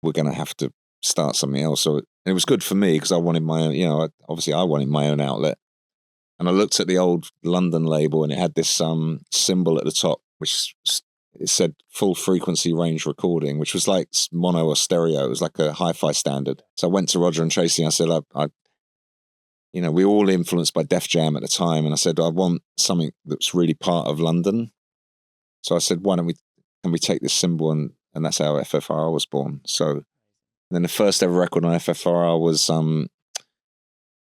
we're going to have to start something else. So it was good for me because I wanted my own, obviously I wanted my own outlet. And I looked at the old London label, and it had this symbol at the top, which it said full frequency range recording, which was like mono or stereo. It was like a hi-fi standard. So I went to Roger and Tracy, and I said, we were all influenced by Def Jam at the time. And I said, I want something that's really part of London. So I said, can we take this symbol? And that's how FFRR was born. So then the first ever record on FFRR was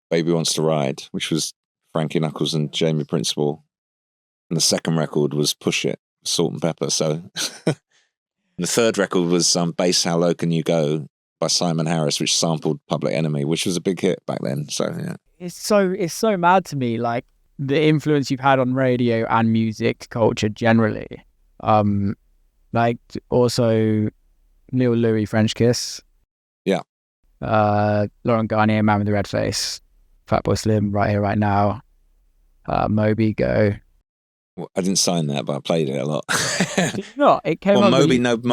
Baby Wants to Ride, which was Frankie Knuckles and Jamie Principle. And the second record was Push It, Salt and Pepper. So the third record was Bass How Low Can You Go by Simon Harris, which sampled Public Enemy, which was a big hit back then. So yeah. It's so mad to me, like the influence you've had on radio and music culture generally. Like also Lil Louis, French Kiss. Yeah. Laurent Garnier, Man with the Red Face, Fatboy Slim, Right Here, Right Now, Moby, Go. Well, I didn't sign that, but I played it a lot. Did you not? It came out.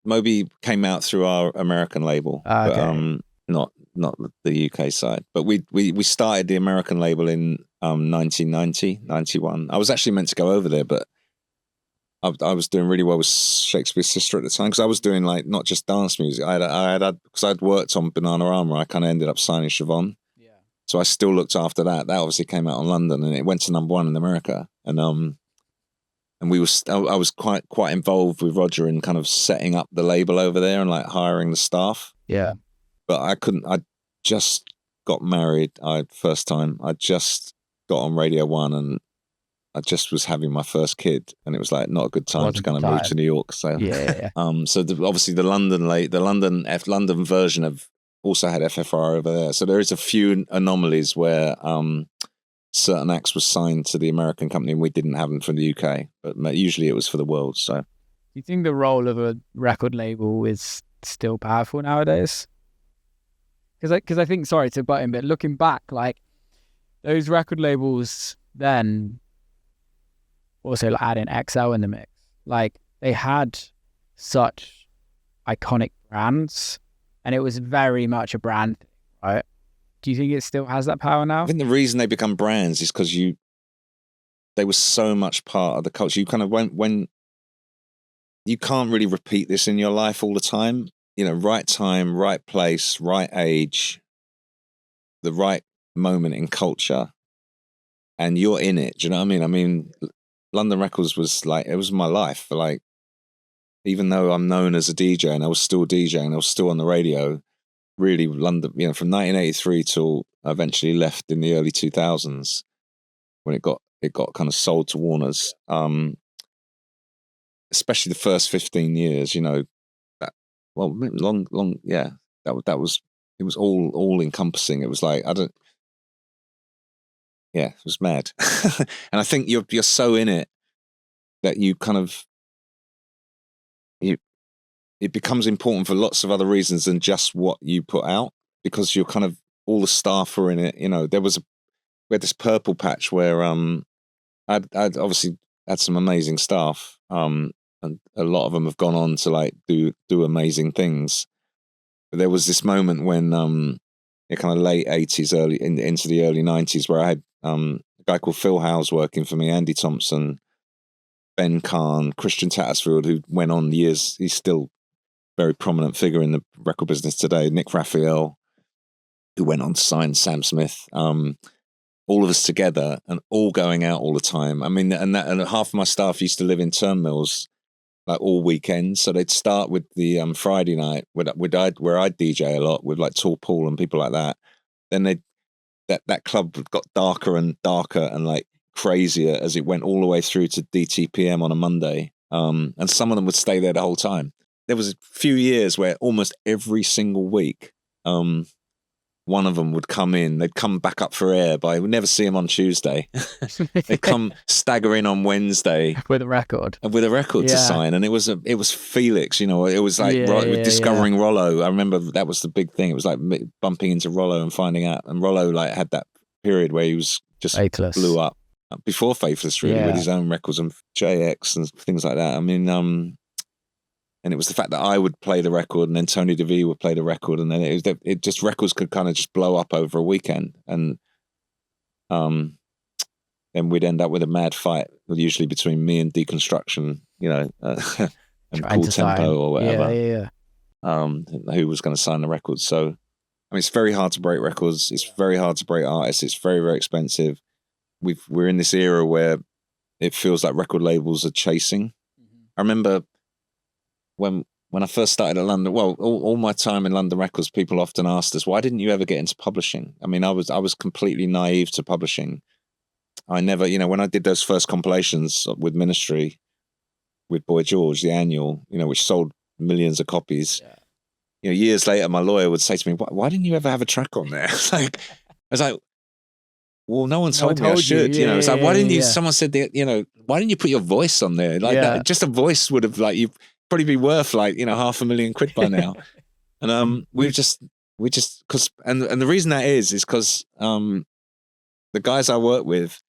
Moby came out through our American label, okay. But not the UK side. But we started the American label in 1990, 91. I was actually meant to go over there, but I was doing really well with Shakespeare's Sister at the time, because I was doing like not just dance music. Because I'd worked on Bananarama, I kind of ended up signing Siobhan. Yeah. So I still looked after that. That obviously came out on London, and it went to #1 in America. And I was quite involved with Roger in kind of setting up the label over there and like hiring the staff. Yeah. But I just got married. First time I just got on Radio 1, and I just was having my first kid, and it was like not a good time to kind of move to New York. So yeah. So obviously the London version of also had FFRR over there. So there is a few anomalies where certain acts were signed to the American company and we didn't have them from the UK, but usually it was for the world. So do you think the role of a record label is still powerful nowadays? Because I think, sorry to butt in, but looking back, like those record labels then, also like adding XL in the mix, like they had such iconic brands, and it was very much a brand thing, right? Do you think it still has that power now? I think the reason they become brands is because they were so much part of the culture. You kind of when you can't really repeat this in your life all the time. Right time, right place, right age, the right moment in culture, and you're in it. Do you know what I mean? London Records was like, it was my life. Like, even though I'm known as a DJ and I was still DJing, I was still on the radio, really London, from 1983 till I eventually left in the early 2000s when it got it got kind of sold to Warner's. Especially the first 15 years, you know, that, well, long, yeah, that was, it was all encompassing. It was like, it was mad. And I think you're so in it that you kind of, it becomes important for lots of other reasons than just what you put out, because you're kind of, all the staff are in it. You know, we had this purple patch where I'd obviously had some amazing staff, and a lot of them have gone on to like do amazing things. But there was this moment when kind of late 80s, into the early 90s, where I had a guy called Phil Howes working for me, Andy Thompson, Ben Kahn, Christian Tattersfield, who went on years. He's still a very prominent figure in the record business today. Nick Raphael, who went on to sign Sam Smith. All of us together and all going out all the time. I mean, and half of my staff used to live in Turnmills, like all weekends. So they'd start with the Friday night where I'd DJ a lot with like Tall Paul and people like that. Then that club got darker and darker and like crazier as it went all the way through to DTPM on a Monday. And some of them would stay there the whole time. There was a few years where almost every single week, one of them would come in. They'd come back up for air, but I would never see them on Tuesday. They'd come stagger in on Wednesday with a record to sign. And it was Felix, you know. It was like discovering Rollo. I remember that was the big thing. It was like bumping into Rollo and finding out. And Rollo like had that period where he was just Faithless. Blew up before Faithless, really, with his own records and JX and things like that. I mean, and it was the fact that I would play the record and then Tony DeVee would play the record, and then it just records could kind of just blow up over a weekend, and then we'd end up with a mad fight, usually between me and Deconstruction, you know, and Cool Tempo or whatever. Who was going to sign the records? So, I mean, it's very hard to break records. It's very hard to break artists. It's very, very expensive. We're in this era where it feels like record labels are chasing. I remember when I first started at London, well, all my time in London Records, people often asked us, why didn't you ever get into publishing? I mean, I was completely naive to publishing. I never, you know, when I did those first compilations with Ministry, with Boy George, the annual, you know, which sold millions of copies, you know, years later, my lawyer would say to me, why didn't you ever have a track on there? I was like, well, no one told me I should, you know. It's like, why didn't you, someone said that, you know, why didn't you put your voice on there? Like that, just a voice would have like, you probably be worth like, you know, £500,000 by now. And we just because and the reason that is because the guys I work with,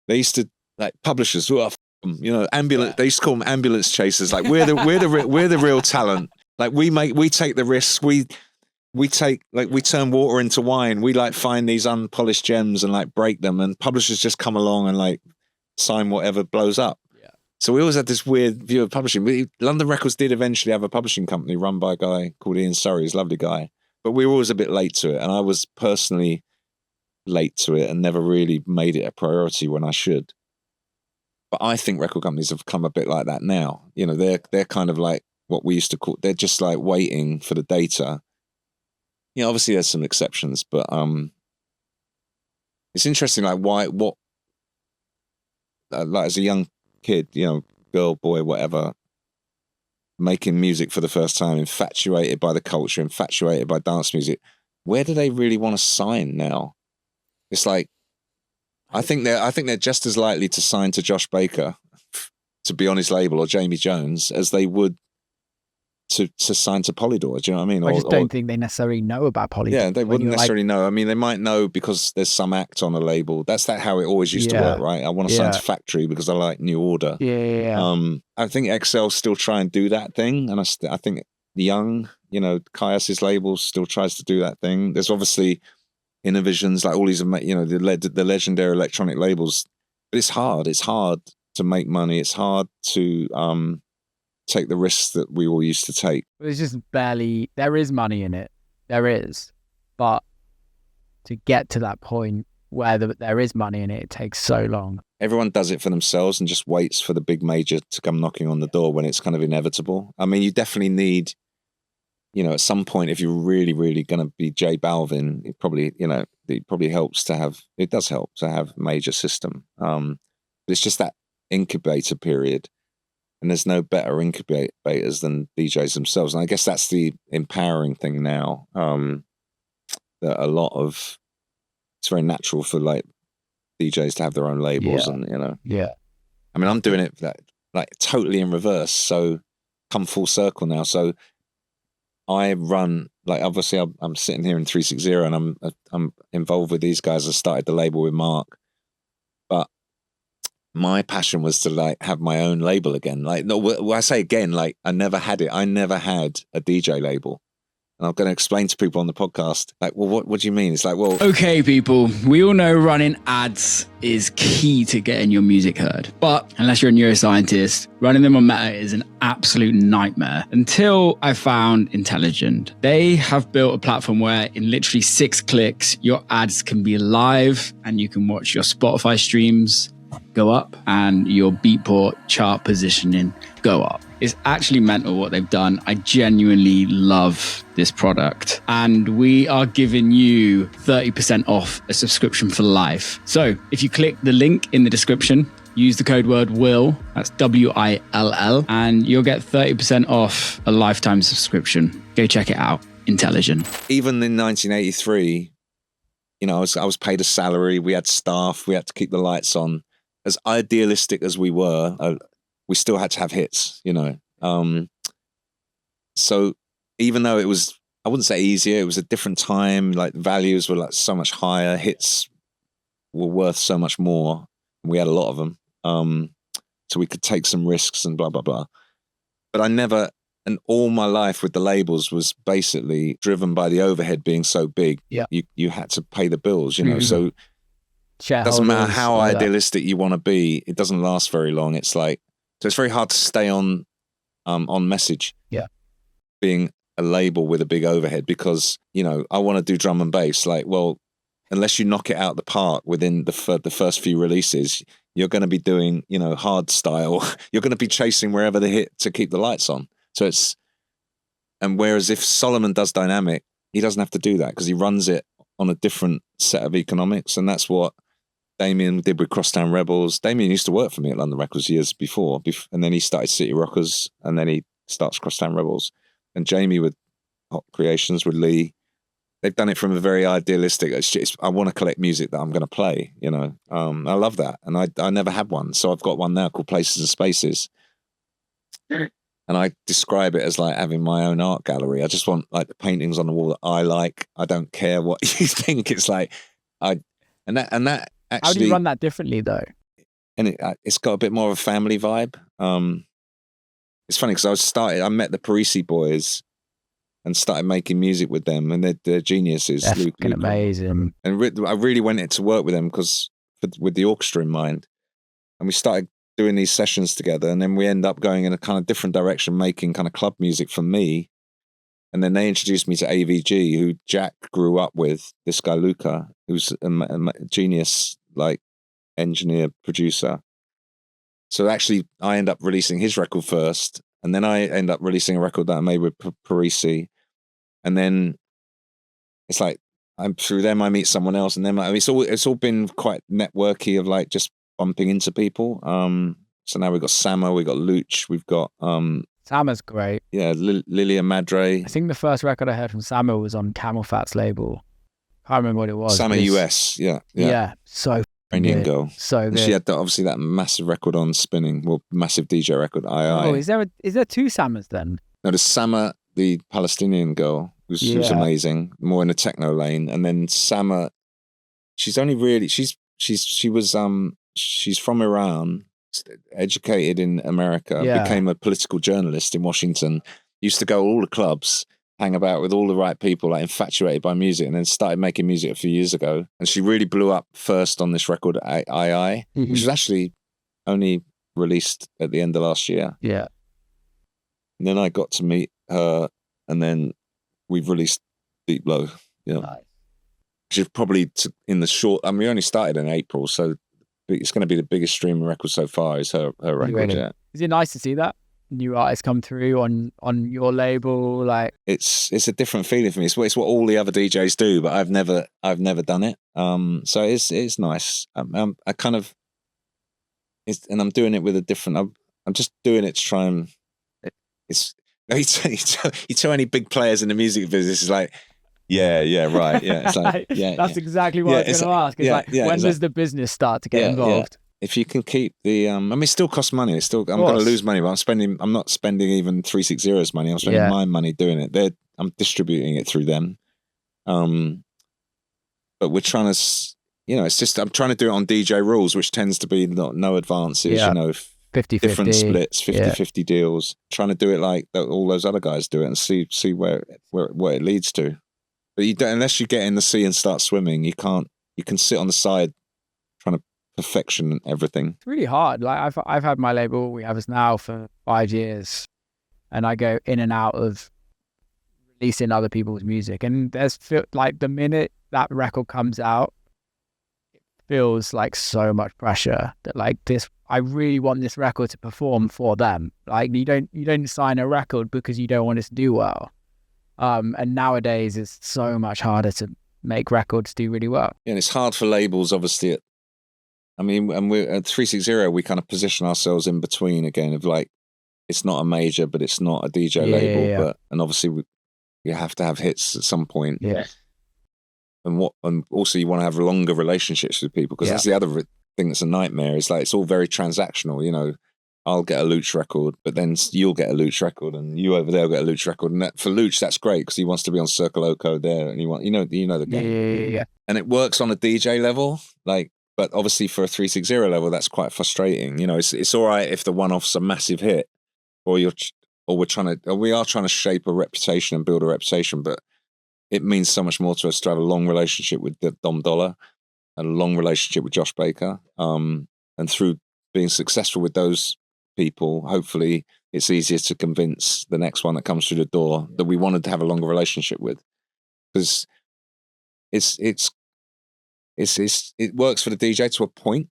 they used to like publishers who are you know, ambulance, they used to call them ambulance chasers. Like we're the real talent. Like we take the risks. We turn water into wine. We like find these unpolished gems and like break them, and publishers just come along and like sign whatever blows up. So we always had this weird view of publishing. London Records did eventually have a publishing company run by a guy called Ian Surrey, he's a lovely guy. But we were always a bit late to it. And I was personally late to it and never really made it a priority when I should. But I think record companies have come a bit like that now. You know, they're kind of like what we used to call, they're just like waiting for the data. You know, obviously there's some exceptions, but it's interesting, like what as a young kid, you know, girl, boy, whatever, making music for the first time, infatuated by the culture, infatuated by dance music, where do they really want to sign now? It's like, I think they're just as likely to sign to Josh Baker to be on his label, or Jamie Jones, as they would to sign to Polydor. Do you know what I mean? I just don't think they necessarily know about Polydor. Yeah, they wouldn't necessarily know. I mean, they might know because there's some act on a label. That's how it always used to work, right? I want to sign to Factory because I like New Order. I think XL still try and do that thing, and I think Young, you know, Caius's label still tries to do that thing. There's obviously Innovisions, like all these, you know, the legendary electronic labels. But it's hard. It's hard to make money. It's hard to take the risks that we all used to take. There's just barely, there is money in it. There is. But to get to that point where there is money in it, it takes so long. Everyone does it for themselves and just waits for the big major to come knocking on the door when it's kind of inevitable. I mean, you definitely need, you know, at some point, if you're really, really going to be J Balvin, it probably, you know, it probably helps to have, it does help to have major system. But it's just that incubator period. And there's no better incubators than DJs themselves. And I guess that's the empowering thing now. That a lot of, it's very natural for like DJs to have their own labels and, you know. Yeah. I mean, I'm doing it like totally in reverse. So come full circle now. So I run, like, obviously I'm sitting here in 360 and I'm involved with these guys. I started the label with Mark, but my passion was to like have my own label again. Like, no, when I say again, like I never had it. I never had a DJ label. And I'm going to explain to people on the podcast, like, well, what do you mean? It's like, well... Okay, people, we all know running ads is key to getting your music heard. But unless you're a neuroscientist, running them on Meta is an absolute nightmare. Until I found Intelligent. They have built a platform where in literally 6 clicks, your ads can be live and you can watch your Spotify streams go up and your Beatport chart positioning go up. It's actually mental what they've done. I genuinely love this product. And we are giving you 30% off a subscription for life. So if you click the link in the description, use the code word WILL, that's WILL, and you'll get 30% off a lifetime subscription. Go check it out. Intelligent. Even in 1983, you know, I was paid a salary. We had staff. We had to keep the lights on. As idealistic as we were, we still had to have hits, you know. So even though it was, I wouldn't say easier, it was a different time, like values were like so much higher, hits were worth so much more. We had a lot of them. So we could take some risks and blah, blah, blah. But I never, and all my life with the labels was basically driven by the overhead being so big. Yeah. You had to pay the bills, you know, so it doesn't matter how idealistic you want to be, it doesn't last very long. It's like, so it's very hard to stay on message. Yeah. Being a label with a big overhead because, you know, I want to do drum and bass. Like, well, unless you knock it out the park within the first few releases, you're going to be doing, you know, hard style. You're going to be chasing wherever they hit to keep the lights on. So it's, and whereas if Solomon does dynamic, he doesn't have to do that because he runs it on a different set of economics. And that's what Damien did with Crosstown Rebels. Damien used to work for me at London Records years before, and then he started City Rockers, and then he starts Crosstown Rebels. And Jamie with Hot Creations with Lee, they've done it from a very idealistic. I want to collect music that I'm going to play. You know, I love that, and I never had one, so I've got one now called Places and Spaces, and I describe it as like having my own art gallery. I just want like the paintings on the wall that I like. I don't care what you think. It's like and that. Actually, how do you run that differently though? And it's got a bit more of a family vibe. It's funny because I met the Parisi boys and started making music with them, and they're geniuses. That's fucking amazing. And I really went to work with them because with the orchestra in mind, and we started doing these sessions together, and then we end up going in a kind of different direction, making kind of club music for me. And then they introduced me to AVG, who Jack grew up with, this guy Luca, who's a genius, like, engineer, producer. So actually, I end up releasing his record first, and then I end up releasing a record that I made with Parisi. And then it's like, through them, I meet someone else, and then it's all been quite networky of like just bumping into people. So now we've got Sama, we've got Luch, we've got... Sama's great. Yeah, Lilia Madre. I think the first record I heard from Sama was on Camel Fat's label. Can't remember what it was. Sama US, yeah. So Iranian girl. So good. She had obviously that massive record on Spinning, well, massive DJ record, II. Oh, is there 2 Samas then? No, there's Sama, the Palestinian girl, who's amazing, more in the techno lane, and then Sama, she's only really she's from Iran, educated in America, became a political journalist in Washington, used to go all the clubs, hang about with all the right people, like infatuated by music, and then started making music a few years ago. And she really blew up first on this record, II, which was actually only released at the end of last year. Yeah. And then I got to meet her, and then we've released Diplo. Yeah. Nice. She's probably in the short, I mean, we only started in April, so it's going to be the biggest streaming record so far is her record. Really? Yeah. Is it nice to see that new artists come through on your label? Like, it's a different feeling for me. It's what all the other DJs do, but I've never done it. So it's nice. I kind of, and I'm doing it with a different. I'm just doing it to try and. It's you tell any big players in the music business, it's like, yeah, right, yeah. It's like, yeah, that's exactly what I was going to ask. It's when does the business start to get involved? If you can keep the, I mean, it still costs money. It's still, I'm going to lose money, but I'm not spending even 360's money. I'm spending my money doing it. I'm distributing it through them. But we're trying to, it's just, I'm trying to do it on DJ rules, which tends to be no advances, 50-50. Different splits, 50-50 deals. Trying to do it like all those other guys do it and see where it leads to. But you don't, unless you get in the sea and start swimming, you can't. You can sit on the side trying to perfection everything. It's really hard. Like I've had my label, we have us now for 5 years, and I go in and out of releasing other people's music. And there's like the minute that record comes out, it feels like so much pressure that like this. I really want this record to perform for them. Like you don't sign a record because you don't want it to do well. And nowadays it's so much harder to make records do really well. Yeah, and it's hard for labels, obviously. And we're at 360, we kind of position ourselves in between again of like, it's not a major, but it's not a DJ label. Yeah. But, and obviously you have to have hits at some point. Yeah. And also you want to have longer relationships with people, because that's the other thing that's a nightmare. Is like, it's all very transactional, I'll get a Luch record, but then you'll get a Luch record, and you over there will get a Luch record. And for Luch, that's great because he wants to be on Circle Loco there, and you know the game. Yeah. And it works on a DJ level, like, but obviously for a 360 level, that's quite frustrating. It's all right if the one-off's a massive hit, or we are trying to shape a reputation and build a reputation, but it means so much more to us to have a long relationship with Dom Dollar, and a long relationship with Josh Baker, and through being successful with those people, hopefully it's easier to convince the next one that comes through the door that we wanted to have a longer relationship with, because it works for the DJ to a point.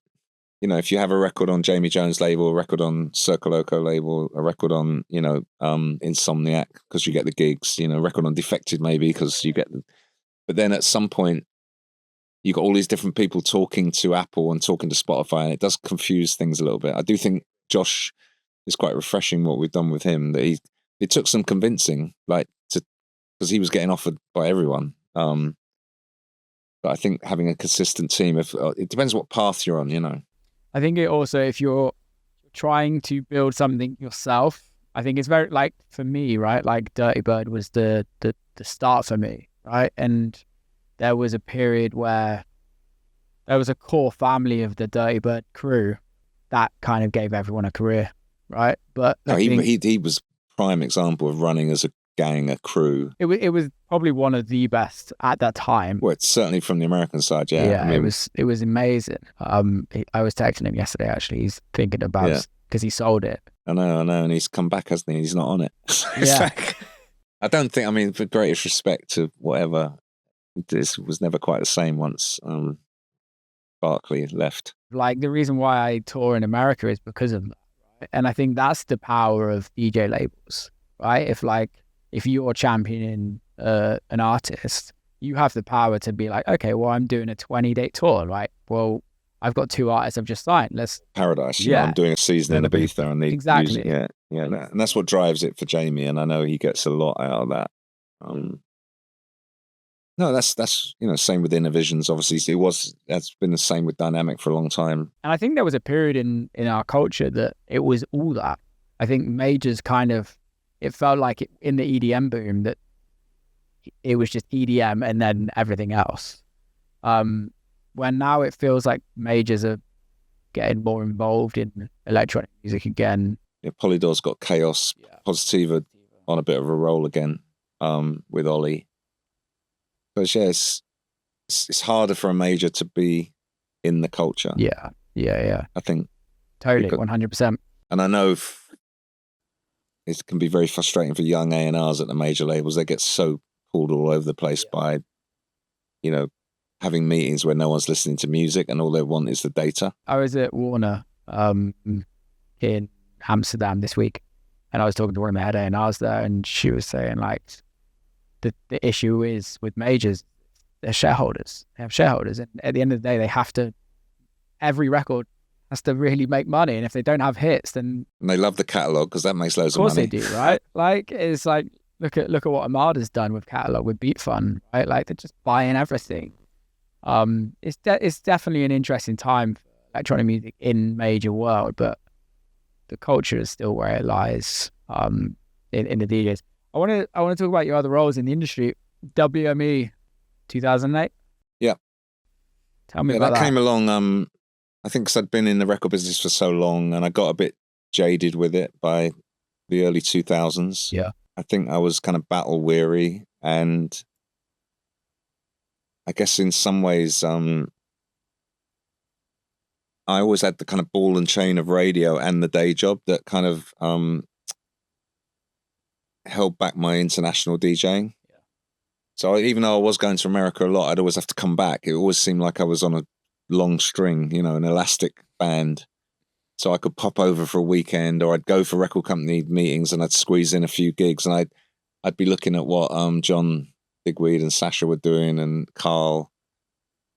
If you have a record on Jamie Jones' label, a record on Circle Loco label, a record on Insomniac because you get the gigs, a record on Defected maybe because you get but then at some point you got all these different people talking to Apple and talking to Spotify, and it does confuse things a little bit. I do think Josh is quite refreshing what we've done with him, that it took some convincing, because he was getting offered by everyone. But I think having a consistent team, it depends what path you're on, I think it also, if you're trying to build something yourself, I think it's very, like for me, right? Like Dirty Bird was the start for me, right? And there was a period where there was a core family of the Dirty Bird crew that kind of gave everyone a career, right? But he was prime example of running as a gang, a crew. It was probably one of the best at that time. Well, it's certainly from the American side, yeah. Yeah, it was amazing. I was texting him yesterday, actually. He's thinking about, because he sold it. I know, and he's come back, hasn't he? He's not on it. I don't think, for greatest respect to whatever, this was never quite the same once Barkley left. Like, the reason why I tour in America is because of that, right? And I think that's the power of DJ labels, right? If you're championing an artist, you have the power to be like, okay, well, I'm doing a 20-day tour, right? Well, I've got 2 artists I've just signed. Paradise. I'm doing a season in Ibiza, and exactly. And that's what drives it for Jamie, and I know he gets a lot out of that. No, that's same with Innovisions. Obviously, that's been the same with Dynamic for a long time. And I think there was a period in our culture that it was all that. I think majors it felt like in the EDM boom that it was just EDM and then everything else. When now it feels like majors are getting more involved in electronic music again. Yeah, Polydor's got Chaos, Positiva on a bit of a roll again with Ollie. But it's harder for a major to be in the culture. Yeah. I think. Totally, 100%. And I know it can be very frustrating for young A&Rs at the major labels. They get so pulled all over the place by, having meetings where no one's listening to music and all they want is the data. I was at Warner in Amsterdam this week, and I was talking to one of my head A&Rs there, and she was saying like the issue is with majors, they're shareholders. They have shareholders, and at the end of the day, they have to. Every record has to really make money. And if they don't have hits, then And they love the catalog because that makes loads of course money. they do, right? Like, it's like, look at what Armada's done with catalog, with Beat Fun, right? Like, they're just buying everything. It's definitely an interesting time for electronic music in major world, but the culture is still where it lies in the DJs. I want to talk about your other roles in the industry. WME 2008. Yeah. Tell me about that. That came along. I think because I'd been in the record business for so long, and I got a bit jaded with it by the early 2000s. Yeah. I think I was kind of battle weary, and I guess in some ways, I always had the kind of ball and chain of radio and the day job that kind of held back my international DJing. Yeah. So even though I was going to America a lot, I'd always have to come back. It always seemed like I was on a long string, an elastic band. So I could pop over for a weekend, or I'd go for record company meetings and I'd squeeze in a few gigs, and I'd be looking at what John Digweed and TSHA were doing, and Carl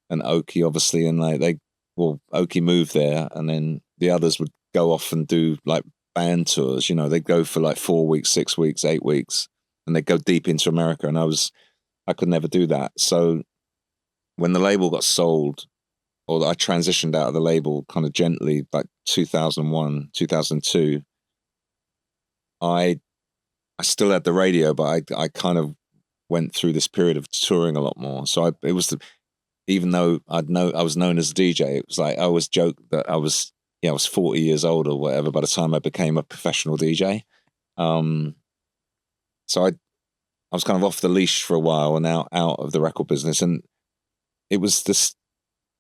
and Oki, obviously, and Oki moved there, and then the others would go off and do like band tours. They'd go for like 4 weeks, 6 weeks, 8 weeks, and they'd go deep into America, and I could never do that. So when the label got sold, or I transitioned out of the label kind of gently, like 2001, 2002, I still had the radio, but I kind of went through this period of touring a lot more. So even though I was known as a DJ, it was like I always joke that I was 40 years old or whatever by the time I became a professional DJ. So I was kind of off the leash for a while and out of the record business, and it was this.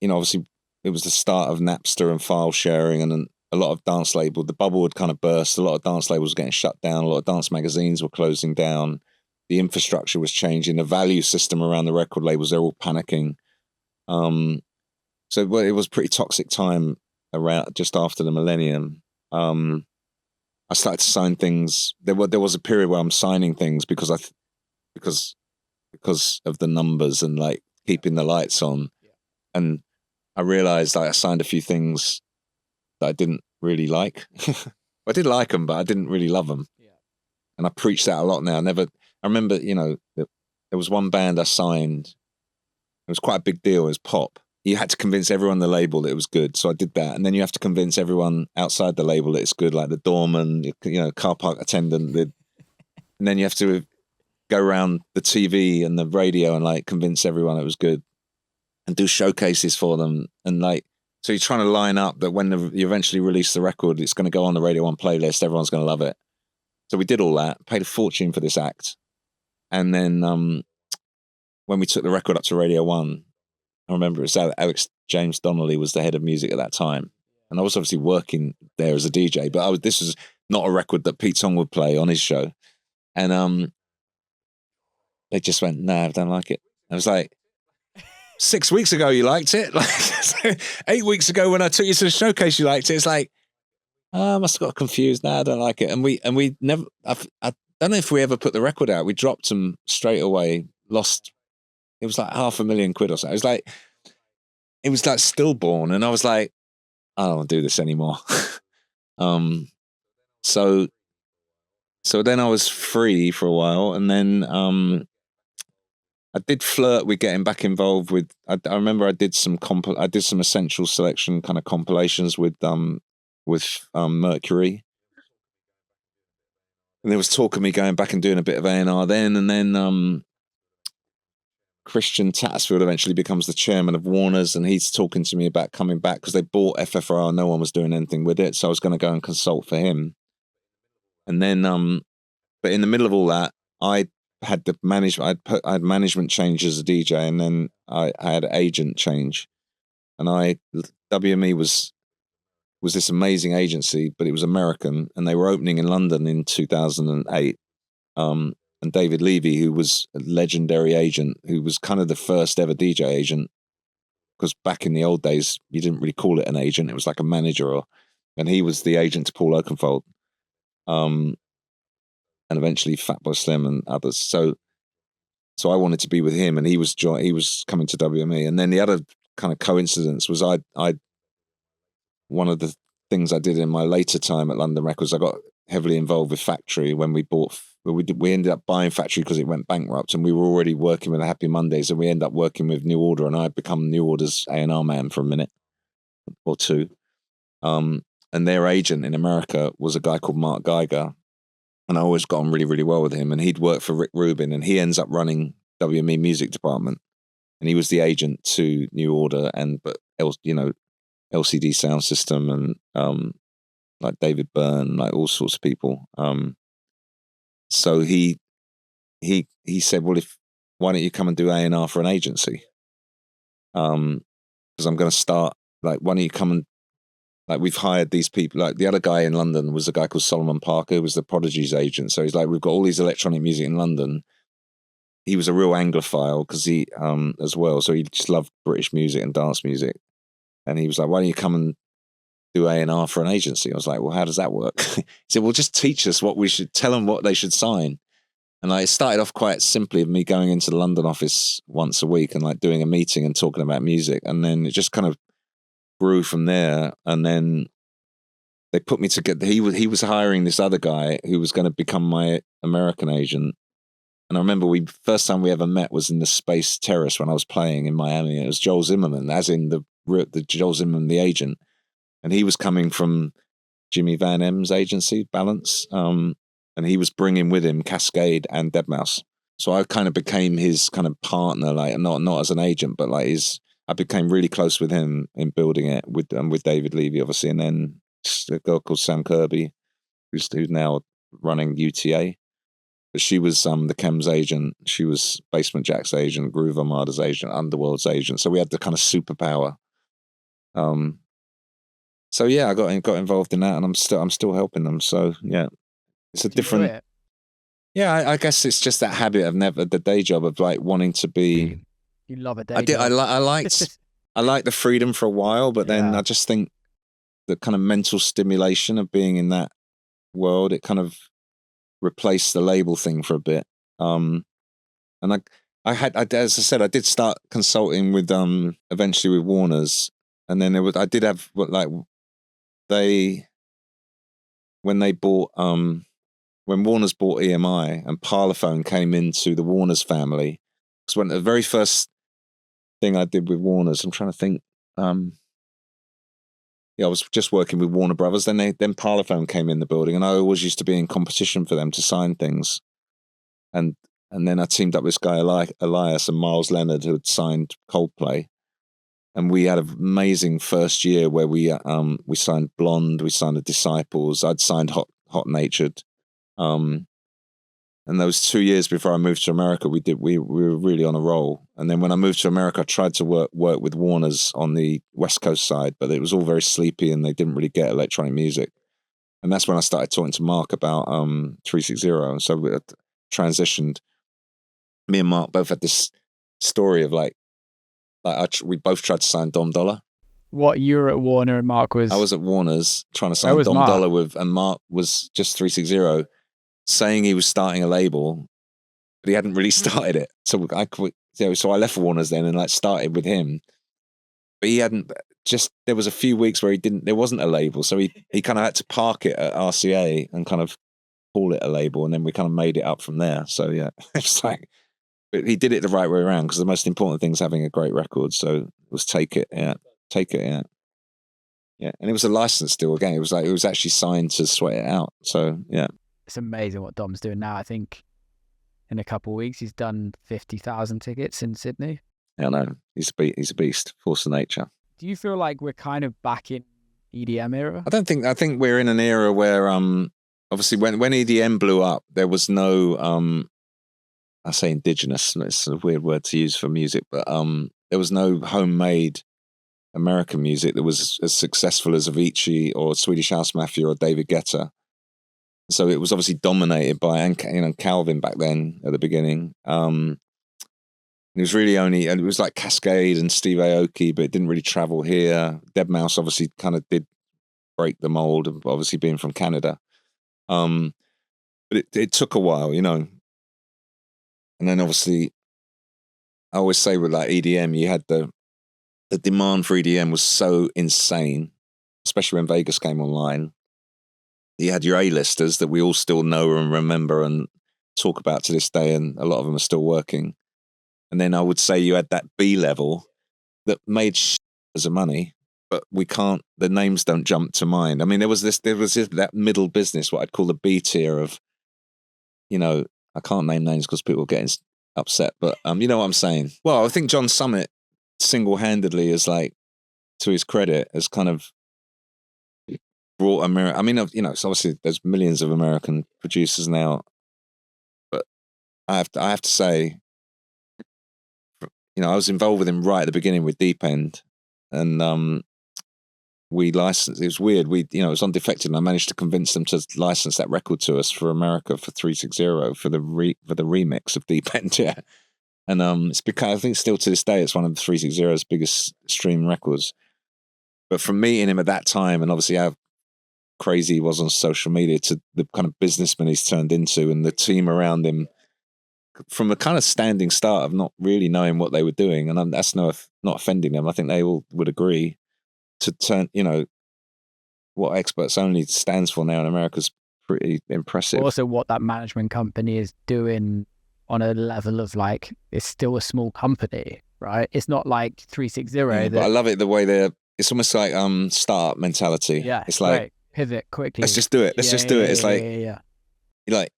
Obviously, it was the start of Napster and file sharing, and a lot of dance labels, the bubble had kind of burst. A lot of dance labels were getting shut down. A lot of dance magazines were closing down. The infrastructure was changing. The value system around the record labels, they're all panicking. So it was a pretty toxic time around just after the millennium. I started to sign things. There was a period where I'm signing things because of the numbers and like keeping the lights on, and I realized I signed a few things that I didn't really like. I did like them, but I didn't really love them. Yeah. And I preach that a lot now. I remember, there was one band I signed. It was quite a big deal. It was pop. You had to convince everyone on the label that it was good. So I did that. And then you have to convince everyone outside the label that it's good, like the doorman, car park attendant. And then you have to go around the TV and the radio and like convince everyone it was good, and do showcases for them. And like, so you're trying to line up that when you eventually release the record, it's going to go on the Radio 1 playlist. Everyone's going to love it. So we did all that, paid a fortune for this act. And then when we took the record up to Radio 1, I remember it was Alex James Donnelly was the head of music at that time. And I was obviously working there as a DJ, but this was not a record that Pete Tong would play on his show. And they just went, no, I don't like it. I was like, 6 weeks ago you liked it, like 8 weeks ago when I took you to the showcase you liked it. It's like, I must have got confused. I don't like it. And we never, I don't know if we ever put the record out. We dropped them straight away, lost, it was like £500,000 or so. It was like stillborn, and I was like, I don't want to do this anymore. So then I was free for a while, and then I did flirt with getting back involved with. I remember I did some essential selection kind of compilations with Mercury, and there was talk of me going back and doing a bit of A&R then, and then Christian Tattersfield eventually becomes the chairman of Warner's, and he's talking to me about coming back because they bought FFRR. No one was doing anything with it, so I was going to go and consult for him. And then, but in the middle of all that, I had the management. I had management change as a DJ, and then I had an agent change. And WME was this amazing agency, but it was American, and they were opening in London in 2008. And David Levy, who was a legendary agent, who was kind of the first ever DJ agent, because back in the old days, you didn't really call it an agent. It was like a manager, and he was the agent to Paul Oakenfold. And eventually Fatboy Slim and others. So I wanted to be with him, and he was coming to WME. And then the other kind of coincidence was one of the things I did in my later time at London Records, I got heavily involved with Factory when we ended up buying Factory because it went bankrupt, and we were already working with Happy Mondays, and we ended up working with New Order, and I'd become New Order's A&R man for a minute or two. And their agent in America was a guy called Mark Geiger, and I always got on really, really well with him. And he'd worked for Rick Rubin, and he ends up running WME music department, and he was the agent to New Order LCD Sound System and like David Byrne, like all sorts of people. So he said, well, why don't you come and do A&R for an agency? Because I'm going to start, like, why don't you come and, like, we've hired these people. Like, the other guy in London was a guy called Solomon Parker, who was the Prodigy's agent. So he's like, we've got all these electronic music in London. He was a real Anglophile because he, as well. So he just loved British music and dance music. And he was like, why don't you come and do A&R for an agency? I was like, well, how does that work? He said, well, just teach us what we should, tell them what they should sign. And it started off quite simply of me going into the London office once a week and like doing a meeting and talking about music. And then it just kind of grew from there. And then they put me together. He was hiring this other guy who was going to become my American agent. And I remember first time we ever met was in the Space Terrace when I was playing in Miami. It was Joel Zimmerman, as in the Joel Zimmerman, the agent. And he was coming from Jimmy Van M's agency, Balance. And he was bringing with him Cascade and Deadmau5. So I kind of became his kind of partner, like not as an agent, but like I became really close with him in building it with David Levy, obviously. And then a girl called Sam Kirby, who's now running UTA. But she was the Chems agent. She was Basement Jaxx's agent, Groove Armada's agent, Underworld's agent. So we had the kind of superpower. So yeah, I got involved in that, and I'm still helping them. So yeah, it's a different. Yeah, I guess it's just that habit of the day job of like wanting to be. You love a day job. I liked the freedom for a while, but then I just think the kind of mental stimulation of being in that world, it kind of replaced the label thing for a bit. And as I said, I did start consulting with eventually with Warner's, and then I did have like when Warner's bought EMI and Parlophone came into the Warner's family. Because when the very first thing I did with Warner's, I'm trying to think. I was just working with Warner Brothers. Then Parlophone came in the building, and I always used to be in competition for them to sign things. And then I teamed up with this guy Elias and Miles Leonard, who had signed Coldplay. And we had an amazing first year where we signed Blonde, we signed the Disciples, I'd signed Hot Natured. And those 2 years before I moved to America, we were really on a roll. And then when I moved to America, I tried to work with Warner's on the West Coast side, but it was all very sleepy and they didn't really get electronic music. And that's when I started talking to Mark about 360. And so we transitioned. Me and Mark both had this story of we both tried to sign Dom Dollar. What, you were at Warner and Mark was? I was at Warner's trying to sign Dom Dollar and Mark was just 360, saying he was starting a label, but he hadn't really started it. So I quit. So I left Warner's then and started with him. But he hadn't. There was a few weeks where there wasn't a label, so he kind of had to park it at RCA and kind of call it a label, and then we kind of made it up from there. So yeah, it's like. But he did it the right way around, because the most important thing is having a great record. So it was take it, yeah. And it was a license deal again. It was actually signed to Sweat It Out. So yeah, it's amazing what Dom's doing now. I think in a couple of weeks he's done 50,000 tickets in Sydney. Yeah, I know, he's a beast, force of nature. Do you feel like we're kind of back in EDM era? I think we're in an era where obviously when EDM blew up, there was no I say indigenous, it's a weird word to use for music, but there was no homemade American music that was as successful as Avicii or Swedish House Mafia or David Guetta. So it was obviously dominated by Calvin back then at the beginning. It was really it was like Cascade and Steve Aoki, but it didn't really travel here. Deadmau5 obviously kind of did break the mold, obviously being from Canada. But it took a while, And then obviously, I always say with like EDM, you had the demand for EDM was so insane especially when Vegas came online, you had your A-listers that we all still know and remember and talk about to this day, and a lot of them are still working. And then I would say you had that B level that made as of money, but the names don't jump to mind. I mean, there was that middle business, what I'd call the B tier of, you know, I can't name names because people are getting upset, but you know what I'm saying? Well, I think John Summit single-handedly is, like, to his credit, has kind of brought America. I mean, you know, so obviously there's millions of American producers now, but I have to say, you know, I was involved with him right at the beginning with Deep End, and we licensed. It was weird. It was on Defected, and I managed to convince them to license that record to us for America for 360 for the remix of Deep End. Yeah, and it's because I think still to this day it's one of the 360's biggest stream records. But from meeting him at that time, and obviously how crazy he was on social media, to the kind of businessman he's turned into, and the team around him, from a kind of standing start of not really knowing what they were doing, and that's not offending them. I think they all would agree, to turn, you know, what Experts Only stands for now in America is pretty impressive. Also, what that management company is doing on a level of, like, it's still a small company, right? It's not like 360. Yeah, but I love it the way it's almost like startup mentality. Yeah, it's like, right. Pivot quickly. Let's just do it. Let's just do it. It's like, you're like,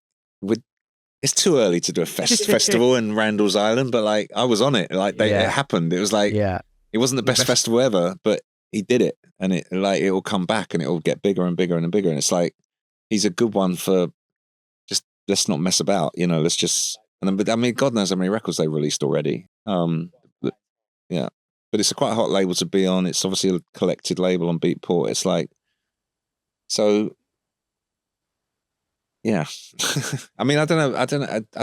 it's too early to do a festival in Randall's Island, but, like, I was on it. Like, it happened. It was like, it wasn't the best festival ever, but he did it, and it will come back, and it will get bigger and bigger and bigger. And it's like, he's a good one for just, let's not mess about, you know. Let's just, but I mean, God knows how many records they released already. Yeah, but it's a quite hot label to be on. It's obviously a collected label on Beatport. It's like, so. Yeah, I mean, I don't know. I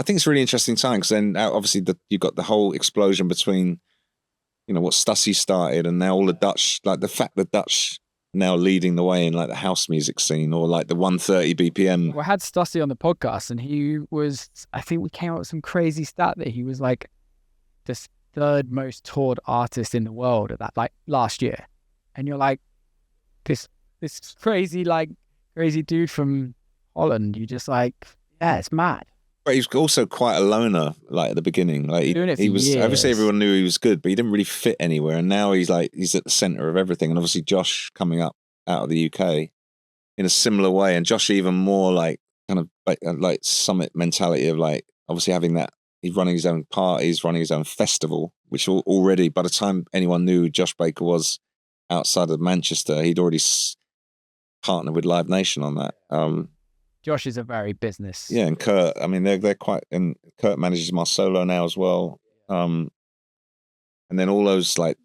think it's a really interesting time, because then obviously you've got the whole explosion between, you know, what Stussy started, and now all the Dutch, like the fact that Dutch now leading the way in, like, the house music scene, or like the 130 BPM. Well, I had Stussy on the podcast, and I think we came up with some crazy stat that he was, like, the third most toured artist in the world at that, like, last year. And you're like, this crazy dude from Holland, you just like, yeah, it's mad. But he was also quite a loner, like, at the beginning. Like, he was years. Obviously everyone knew he was good, but he didn't really fit anywhere. And now he's at the center of everything. And obviously Josh coming up out of the UK in a similar way, and Josh even more, like, kind of like Summit mentality of, like, obviously having that, he's running his own parties, running his own festival, which already, by the time anyone knew who Josh Baker was outside of Manchester, he'd already partnered with Live Nation on that. Josh is a very business. Yeah, and Kurt, I mean, they're quite, and Kurt manages Marcelo now as well. And then all those, like,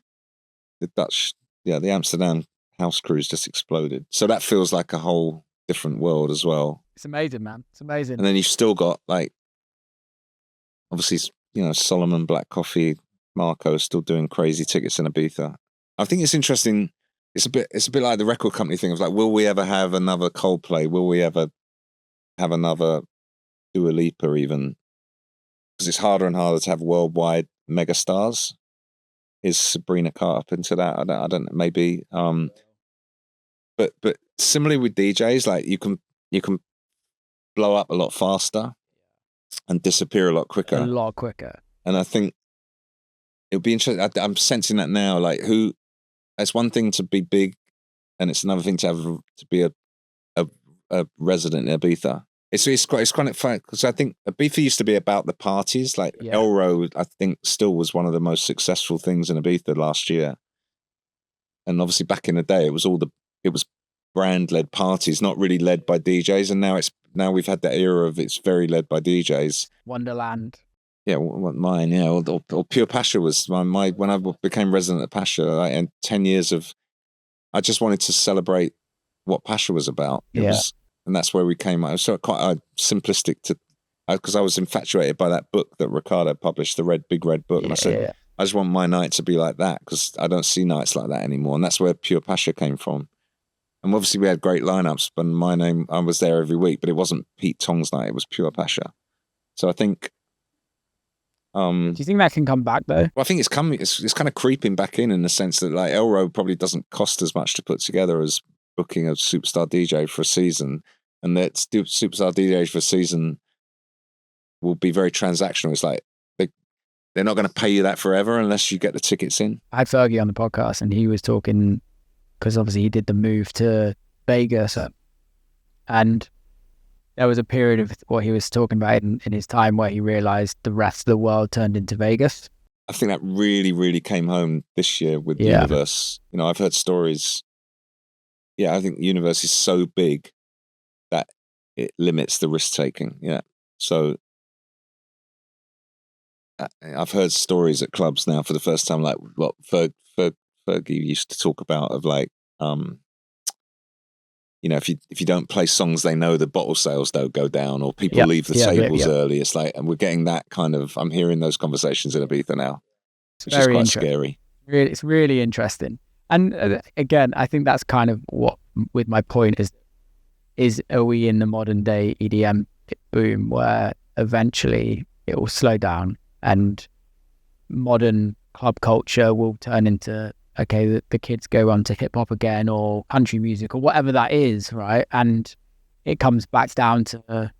the Dutch, the Amsterdam house crews just exploded. So that feels like a whole different world as well. It's amazing, man. It's amazing. And then you've still got, like, obviously, you know, Solomon, Black Coffee, Marco still doing crazy tickets in Ibiza. I think it's interesting. It's a bit like the record company thing. It's like, will we ever have another Coldplay? Will we ever have another Dua Lipa even? Because it's harder and harder to have worldwide megastars. Is Sabrina caught up into that? I don't know, maybe. But similarly with DJs, like, you can blow up a lot faster and disappear a lot quicker. And I think it'll be interesting. I'm sensing that now. Like, it's one thing to be big, and it's another thing to be a resident in Ibiza. It's quite fun, because I think Ibiza used to be about the parties. Like, Elro, I think, still was one of the most successful things in Ibiza last year. And obviously back in the day, it was brand led parties, not really led by DJs. And now we've had that era of it's very led by DJs. Wonderland. Yeah, mine. Yeah, or Pure Pasha was my when I became resident at Pasha, like, and 10 years of, I just wanted to celebrate what Pasha was about. And that's where we came out. It was quite simplistic because I was infatuated by that book that Ricardo published, the Big Red Book. And I said, I just want my night to be like that, because I don't see nights like that anymore. And that's where Pure Pasha came from. And obviously we had great lineups, but I was there every week, but it wasn't Pete Tong's night, it was Pure Pasha. So I think Do you think that can come back though? Well, I think it's coming. It's kind of creeping back in the sense that like Elro probably doesn't cost as much to put together as booking a superstar DJ for a season, and that superstar DJs for a season will be very transactional. It's like they're not going to pay you that forever unless you get the tickets in. I had Fergie on the podcast, and he was talking because obviously he did the move to Vegas, and there was a period of what he was talking about in his time where he realized the rest of the world turned into Vegas. I think that really, really came home this year with Universe. You know, I've heard stories. Yeah, I think Universe is so big that it limits the risk taking. Yeah. So I've heard stories at clubs now for the first time, like what Fergie used to talk about of like, you know, if you don't play songs they know, the bottle sales don't go down, or people leave the tables early. It's like, and we're getting that kind of. I'm hearing those conversations in Ibiza now, which is quite scary. Really, it's really interesting. And again, I think that's kind of what with my point is are we in the modern day EDM boom where eventually it will slow down and modern club culture will turn into, okay, the kids go on to hip hop again or country music or whatever that is, right? And it comes back down to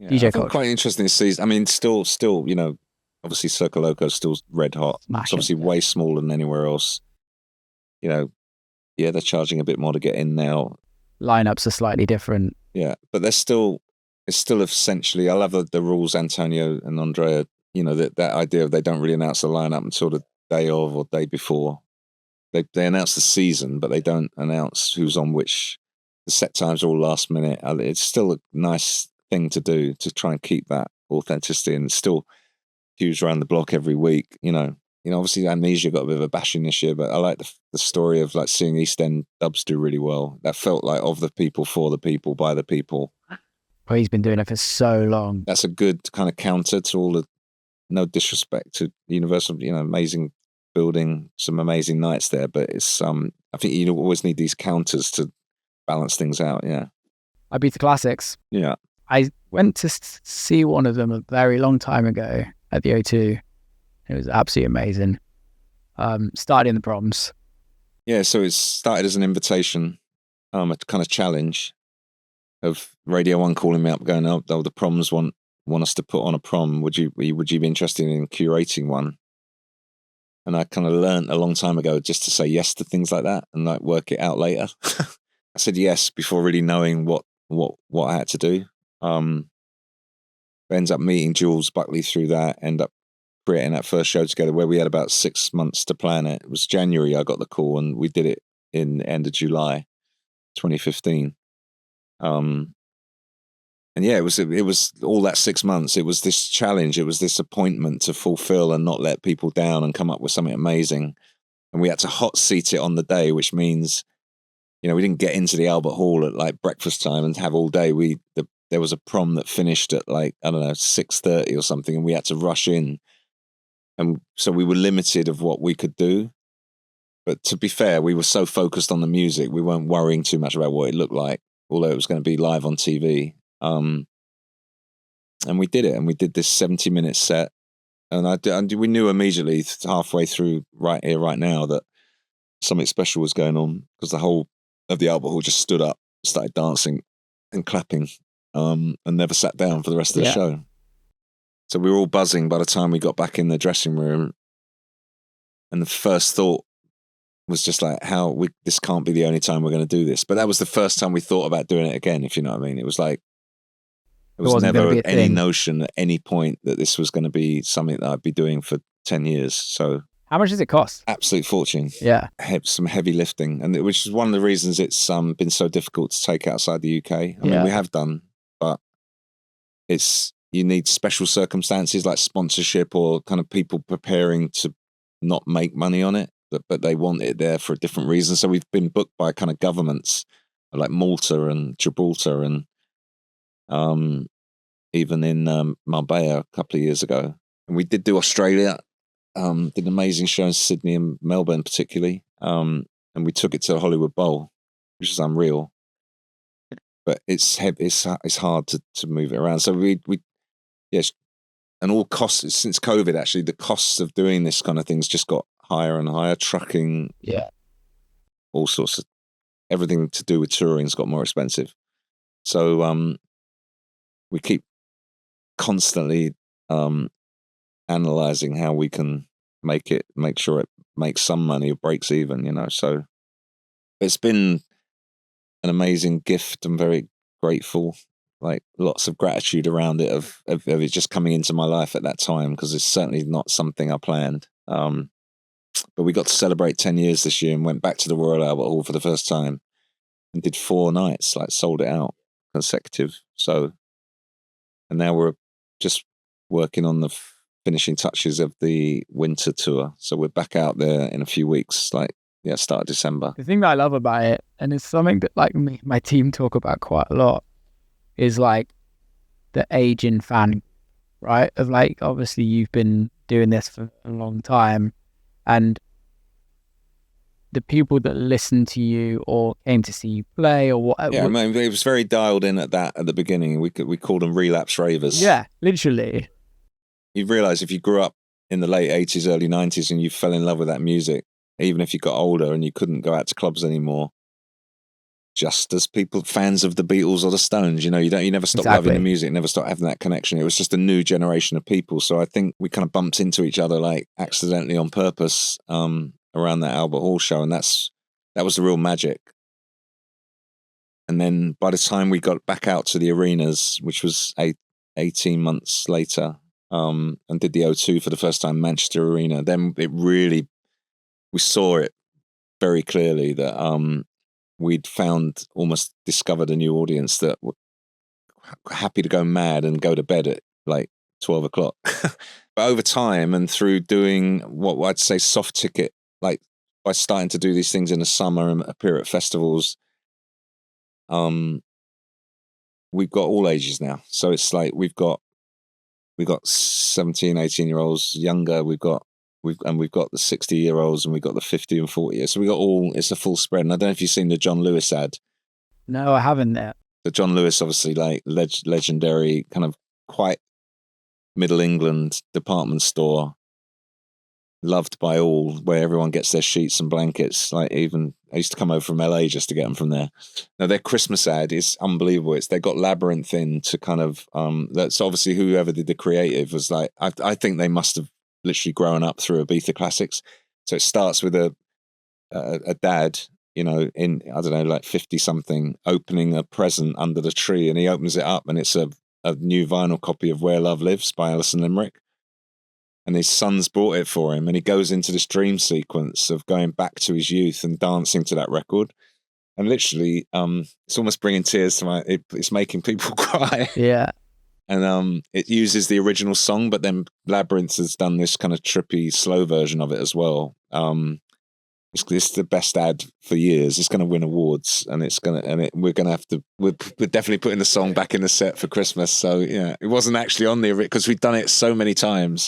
DJ culture. Quite interesting to see. I mean, still, you know, obviously Circo Loco is still red hot. It's obviously way smaller than anywhere else. You know, yeah, they're charging a bit more to get in now. Lineups are slightly different. Yeah, but it's still essentially, I love the rules Antonio and Andrea, you know, that idea of they don't really announce the lineup until the day of or day before. They announce the season, but they don't announce who's on which. The set times are all last minute. It's still a nice thing to do to try and keep that authenticity, and it's still huge around the block every week. You know, obviously Amnesia got a bit of a bashing this year, but I like the story of like seeing East End dubs do really well. That felt like of the people, for the people, by the people. Well, he's been doing it for so long. That's a good kind of counter to all the, no disrespect to Universal, you know, amazing building, some amazing nights there, but it's I think you always need these counters to balance things out. Yeah. Ibiza Classics. Yeah. I went to see one of them a very long time ago at the O2. It was absolutely amazing. Started in the proms. Yeah, so it started as an invitation, a kind of challenge of Radio 1 calling me up going, oh, the proms want us to put on a prom. Would you be interested in curating one? And I kind of learned a long time ago just to say yes to things like that and like work it out later. I said yes before really knowing what I had to do. Ends up meeting Jules Buckley through that, end up creating that first show together where we had about 6 months to plan it. It was January I got the call and we did it in the end of July 2015. And yeah, it was all that 6 months. It was this challenge. It was this appointment to fulfill and not let people down and come up with something amazing. And we had to hot seat it on the day, which means, you know, we didn't get into the Albert Hall at like breakfast time and have all day. There was a prom that finished at like, I don't know, 6:30 or something, and we had to rush in. And so we were limited of what we could do. But to be fair, we were so focused on the music, we weren't worrying too much about what it looked like, although it was going to be live on TV. And we did it, and we did this 70-minute set. And we knew immediately halfway through right here, right now, that something special was going on, because the whole of the Albert Hall just stood up, started dancing and clapping, and never sat down for the rest of the show. So we were all buzzing by the time we got back in the dressing room. And the first thought was just like, this can't be the only time we're going to do this. But that was the first time we thought about doing it again, if you know what I mean. It was like, there was never any notion at any point that this was going to be something that I'd be doing for 10 years. So how much does it cost? Absolute fortune. Yeah. Some heavy lifting. And which is one of the reasons it's been so difficult to take outside the UK. I mean, we have done, but you need special circumstances like sponsorship or kind of people preparing to not make money on it, but they want it there for a different reason. So we've been booked by kind of governments like Malta and Gibraltar and even in Marbella a couple of years ago. And we did do Australia, did an amazing show in Sydney and Melbourne particularly. And we took it to the Hollywood Bowl, which is unreal. But it's hard to move it around. So and all costs since COVID, actually, the costs of doing this kind of things just got higher and higher. Trucking, all sorts of everything to do with touring's got more expensive. So we keep constantly analyzing how we can make sure it makes some money or breaks even, you know. So it's been an amazing gift. I'm very grateful, like lots of gratitude around it of it just coming into my life at that time, because it's certainly not something I planned. But we got to celebrate 10 years this year and went back to the Royal Albert Hall for the first time and did 4 nights, like sold it out consecutive. So, and now we're just working on the finishing touches of the winter tour. So we're back out there in a few weeks, like, start of December. The thing that I love about it, and it's something that like my team talk about quite a lot, is like the aging fan, right? Of like, obviously you've been doing this for a long time, and the people that listen to you or came to see you play or whatever. Yeah, I mean, it was very dialed in at the beginning. We called them relapse ravers. Yeah, literally. You realise if you grew up in the late 80s, early 90s and you fell in love with that music, even if you got older and you couldn't go out to clubs anymore, just as people, fans of the Beatles or the Stones, you know, you never stop loving the music, never stop having that connection. It was just a new generation of people. So I think we kind of bumped into each other like accidentally on purpose around that Albert Hall show, and that was the real magic. And then by the time we got back out to the arenas, which was 18 months later, and did the O2 for the first time, Manchester Arena, then we saw it very clearly that we'd almost discovered a new audience that were happy to go mad and go to bed at like 12 o'clock. But over time and through doing what I'd say soft ticket, like by starting to do these things in the summer and appear at festivals, we've got all ages now. So it's like we've got 17, 18-year-olds younger, we've got the 60-year-olds, and we've got the 50 and 40 years. So we got it's a full spread. And I don't know if you've seen the John Lewis ad. No, I haven't yet. The John Lewis, obviously, like legendary kind of quite Middle England department store, loved by all, where everyone gets their sheets and blankets. Like, even I used to come over from LA just to get them from there. Now their Christmas ad is unbelievable. They got Labyrinth in to kind of that's obviously whoever did the creative was like, I think they must have literally grown up through Ibiza Classics. So it starts with a dad, you know, in, I don't know, like 50 something, opening a present under the tree, and he opens it up and it's a new vinyl copy of Where Love Lives by Alison Limerick. And his son's bought it for him, and he goes into this dream sequence of going back to his youth and dancing to that record. And literally, it's almost bringing tears to it's making people cry. Yeah. And it uses the original song, but then Labyrinth has done this kind of trippy, slow version of it as well. It's the best ad for years. It's going to win awards, and we're definitely putting the song back in the set for Christmas. So yeah, it wasn't actually on the, because we've done it so many times.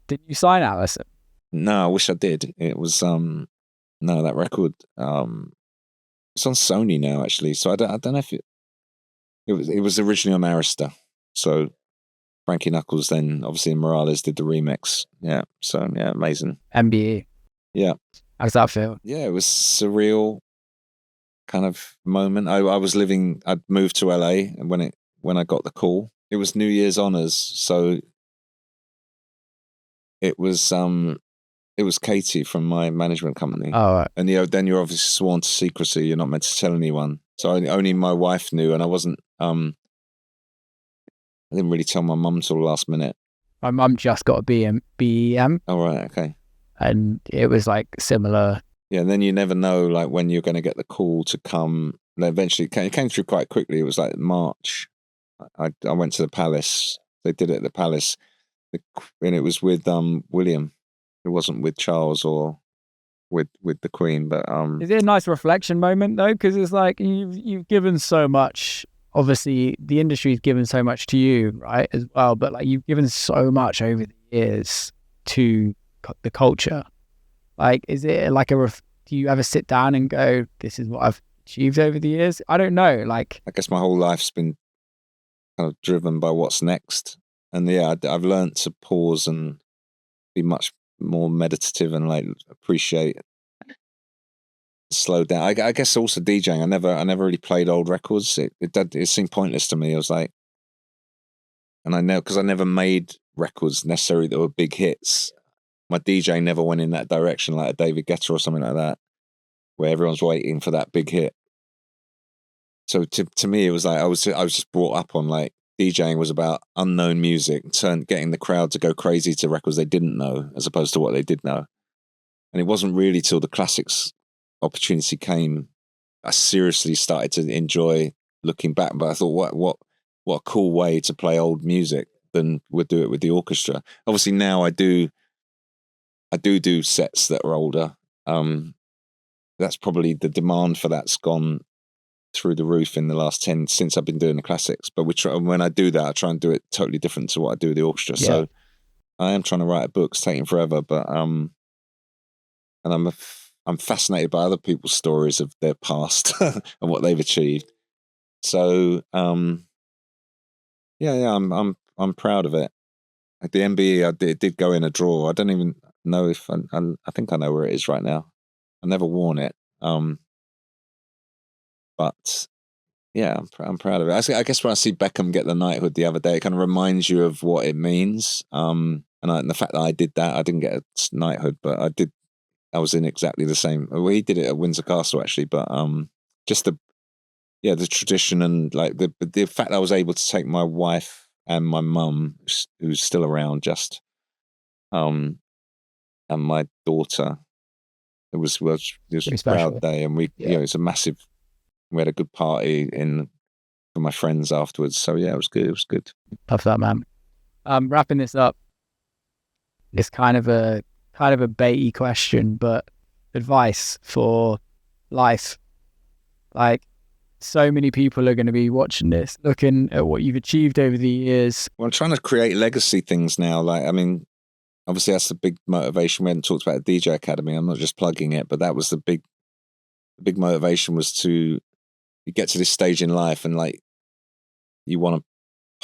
Did you sign Alison? No, I wish I did. It was no, that record. It's on Sony now, actually. So I don't know if it was originally on Arista. So Frankie Knuckles then obviously Morales did the remix. Yeah. So yeah, amazing. MBE. Yeah. How does that feel? Yeah, it was surreal kind of moment. I'd moved to LA, and when I got the call, it was New Year's honors. So it was Katie from my management company. Oh, right. And then you're obviously sworn to secrecy. You're not meant to tell anyone. So only my wife knew, and I wasn't. I didn't really tell my mum till the last minute. My mum just got a BEM. Oh, right, okay. And it was like similar. Yeah, and then you never know like when you're going to get the call to come. And eventually it came through quite quickly. It was like March. I went to the Palace. They did it at the Palace. And it was with William. It wasn't with Charles or with the Queen. But is it a nice reflection moment though? Because it's like you've given so much. Obviously, the industry's given so much to you, right, as well. But like you've given so much over the years to the culture. Like, is it like do you ever sit down and go, this is what I've achieved over the years? I don't know. Like, I guess my whole life's been kind of driven by what's next. And yeah, I've learned to pause and be much more meditative and like appreciate, slow down. I guess also DJing. I never really played old records. It seemed pointless to me. I was like, and I know because I never made records necessarily that were big hits. My DJ never went in that direction, like a David Guetta or something like that, where everyone's waiting for that big hit. So to me, it was like I was just brought up on like DJing was about unknown music, getting the crowd to go crazy to records they didn't know, as opposed to what they did know. And it wasn't really till the Classics opportunity came, I seriously started to enjoy looking back. But I thought, what a cool way to play old music than we'd do it with the orchestra. Obviously now I do sets that are older. That's probably the demand for that's gone through the roof in the last 10 since I've been doing the Classics. But when I do that, I try and do it totally different to what I do with the orchestra. Yeah. So I am trying to write a book. It's taking forever, but and I'm fascinated by other people's stories of their past and what they've achieved. So I'm proud of it. At the MBE, it did go in a drawer. I don't even know if I think I know where it is right now. I've never worn it. But yeah, I'm proud of it. I guess when I see Beckham get the knighthood the other day, it kind of reminds you of what it means. And the fact that I did that, I didn't get a knighthood, but I did. I was in exactly the same. Well, he did it at Windsor Castle actually, but just the tradition and like the fact that I was able to take my wife and my mum, who's still around, just and my daughter. It was a proud day, and it's a massive. We had a good party for my friends afterwards. So yeah, it was good. It was good. Love that, man. Wrapping this up, it's kind of a baity question, but advice for life. Like, so many people are going to be watching this, looking at what you've achieved over the years. Well, I'm trying to create legacy things now. Like, I mean, obviously that's the big motivation. We hadn't talked about the DJ Academy. I'm not just plugging it, but that was the big motivation, was to get to this stage in life and like you want to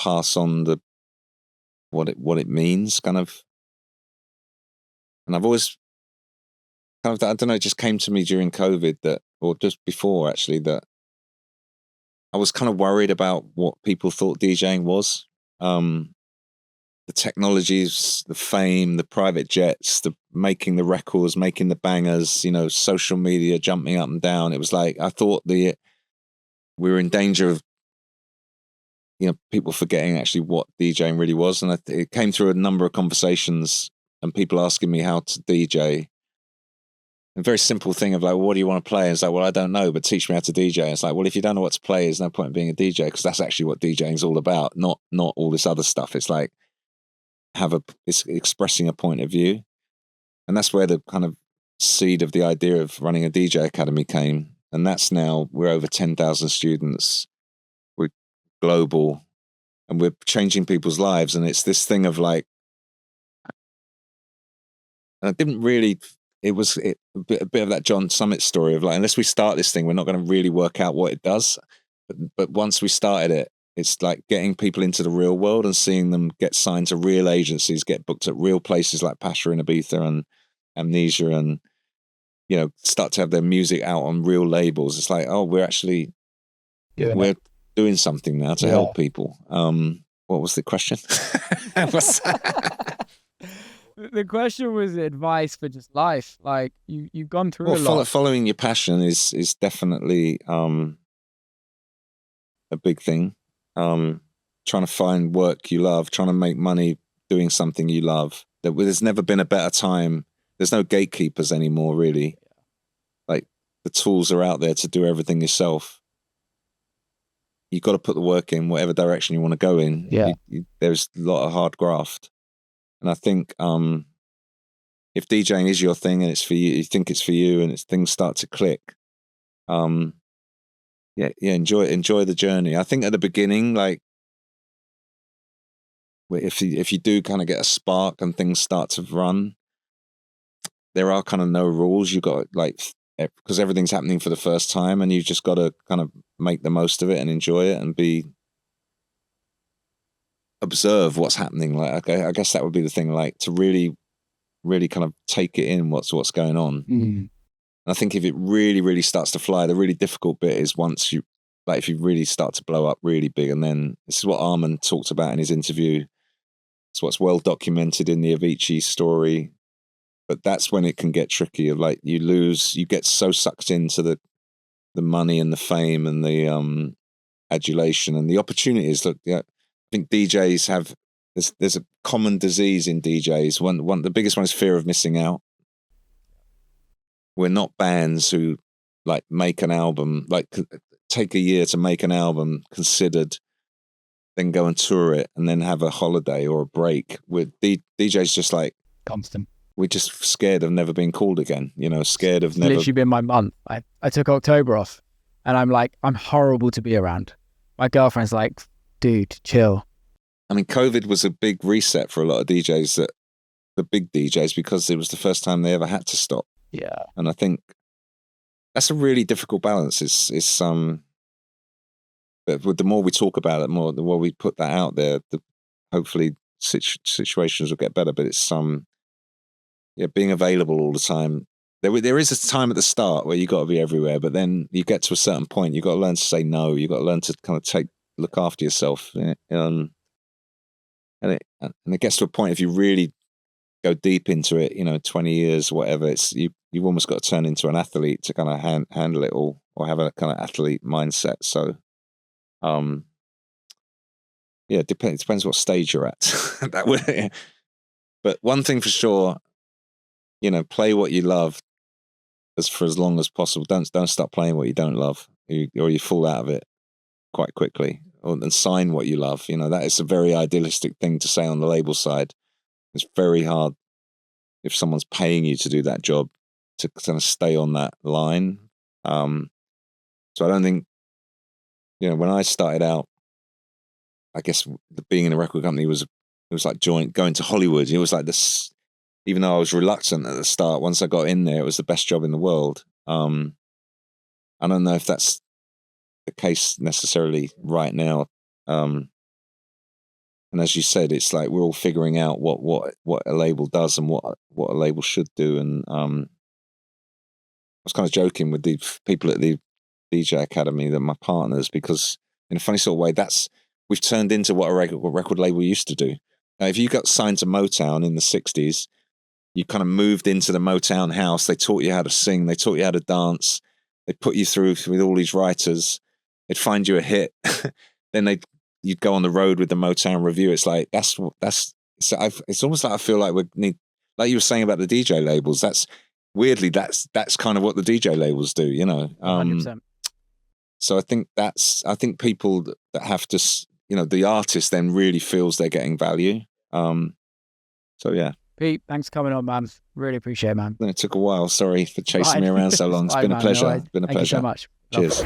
pass on what it means, kind of. And I've always kind of, I don't know, it just came to me during COVID or just before actually, that I was kind of worried about what people thought DJing was. The technologies, the fame, the private jets, the making the records, making the bangers, social media, jumping up and down. It was like, I thought we were in danger of, people forgetting actually what DJing really was. And it came through a number of conversations and people asking me how to DJ. A very simple thing of like, what do you want to play? And it's like, well, I don't know, but teach me how to DJ. And it's like, well, if you don't know what to play, there's no point in being a DJ, because that's actually what DJing is all about, not all this other stuff. It's like it's expressing a point of view. And that's where the kind of seed of the idea of running a DJ Academy came. And that's now, we're over 10,000 students. We're global and we're changing people's lives. And it's this thing of like, and I didn't really, it was a bit of that John Summit story of like, unless we start this thing, we're not going to really work out what it does. But once we started it, it's like getting people into the real world and seeing them get signed to real agencies, get booked at real places like Pasha and Ibiza and Amnesia, and start to have their music out on real labels. It's like, oh, we're actually doing something now to help people. What was the question? The question was advice for just life. Like you've gone through a lot. Following your passion is definitely a big thing. Trying to find work you love, trying to make money doing something you love. There's never been a better time. There's no gatekeepers anymore, really. Like, the tools are out there to do everything yourself. You've got to put the work in whatever direction you want to go in. Yeah. There's a lot of hard graft. And I think if DJing is your thing and it's for you, you think it's for you, and things start to click, enjoy the journey. I think at the beginning, like, if you do kind of get a spark and things start to run, there are kind of no rules. You got like, because everything's happening for the first time, and you've just got to kind of make the most of it and enjoy it and be observe what's happening. Like, I guess that would be the thing, like to really, really kind of take it in what's going on. And I think if it really, really starts to fly, the really difficult bit is once you, like, if you really start to blow up really big, and then this is what Armin talked about in his interview. It's what's well documented in the Avicii story, but that's when it can get tricky. Like you get so sucked into the money and the fame and the adulation and the opportunities. Look, yeah, I think DJs have there's a common disease in DJs. One the biggest one is fear of missing out. We're not bands who like make an album, like take a year to make an album considered, then go and tour it and then have a holiday or a break. With DJs just like constant. We're just scared of never being called again, scared of never. It's literally been my month. I took October off and I'm like, I'm horrible to be around. My girlfriend's like, dude, chill. I mean, COVID was a big reset for a lot of DJs, the big DJs, because it was the first time they ever had to stop. Yeah. And I think that's a really difficult balance. But the more we talk about it, the more we put that out there, hopefully situations will get better. But it's being available all the time. There is a time at the start where you got to be everywhere, but then you get to a certain point, you got to learn to say no. You got to learn to kind of look after yourself. And it gets to a point, if you really go deep into it, 20 years, whatever, you've almost got to turn into an athlete to kind of handle it all, or have a kind of athlete mindset. So, it depends what stage you're at. That way. But one thing for sure, play what you love for as long as possible. Don't start playing what you don't love, or you fall out of it quite quickly. And sign what you love. That is a very idealistic thing to say on the label side. It's very hard if someone's paying you to do that job to kind of stay on that line. So I don't think, when I started out, I guess being in a record company was like going to Hollywood. It was like this, even though I was reluctant at the start, once I got in there, it was the best job in the world. I don't know if that's the case necessarily right now. And as you said, it's like we're all figuring out what a label does and what a label should do. And I was kind of joking with the people at the DJ Academy, that my partners, because in a funny sort of way, we've turned into what a record label used to do. Now, if you got signed to Motown in the 60s, you kind of moved into the Motown house. They taught you how to sing. They taught you how to dance. They put you through with all these writers. They'd find you a hit. Then you'd go on the road with the Motown Review. It's like, it's almost like I feel like like you were saying about the DJ labels, that's kind of what the DJ labels do, 100%. So I think people that have to, the artist then really feels they're getting value. So yeah. Pete, thanks for coming on, man. Really appreciate it, man. It took a while. Sorry for chasing me around so long. It's been a pleasure. No, been a Thank pleasure. you so much. Cheers.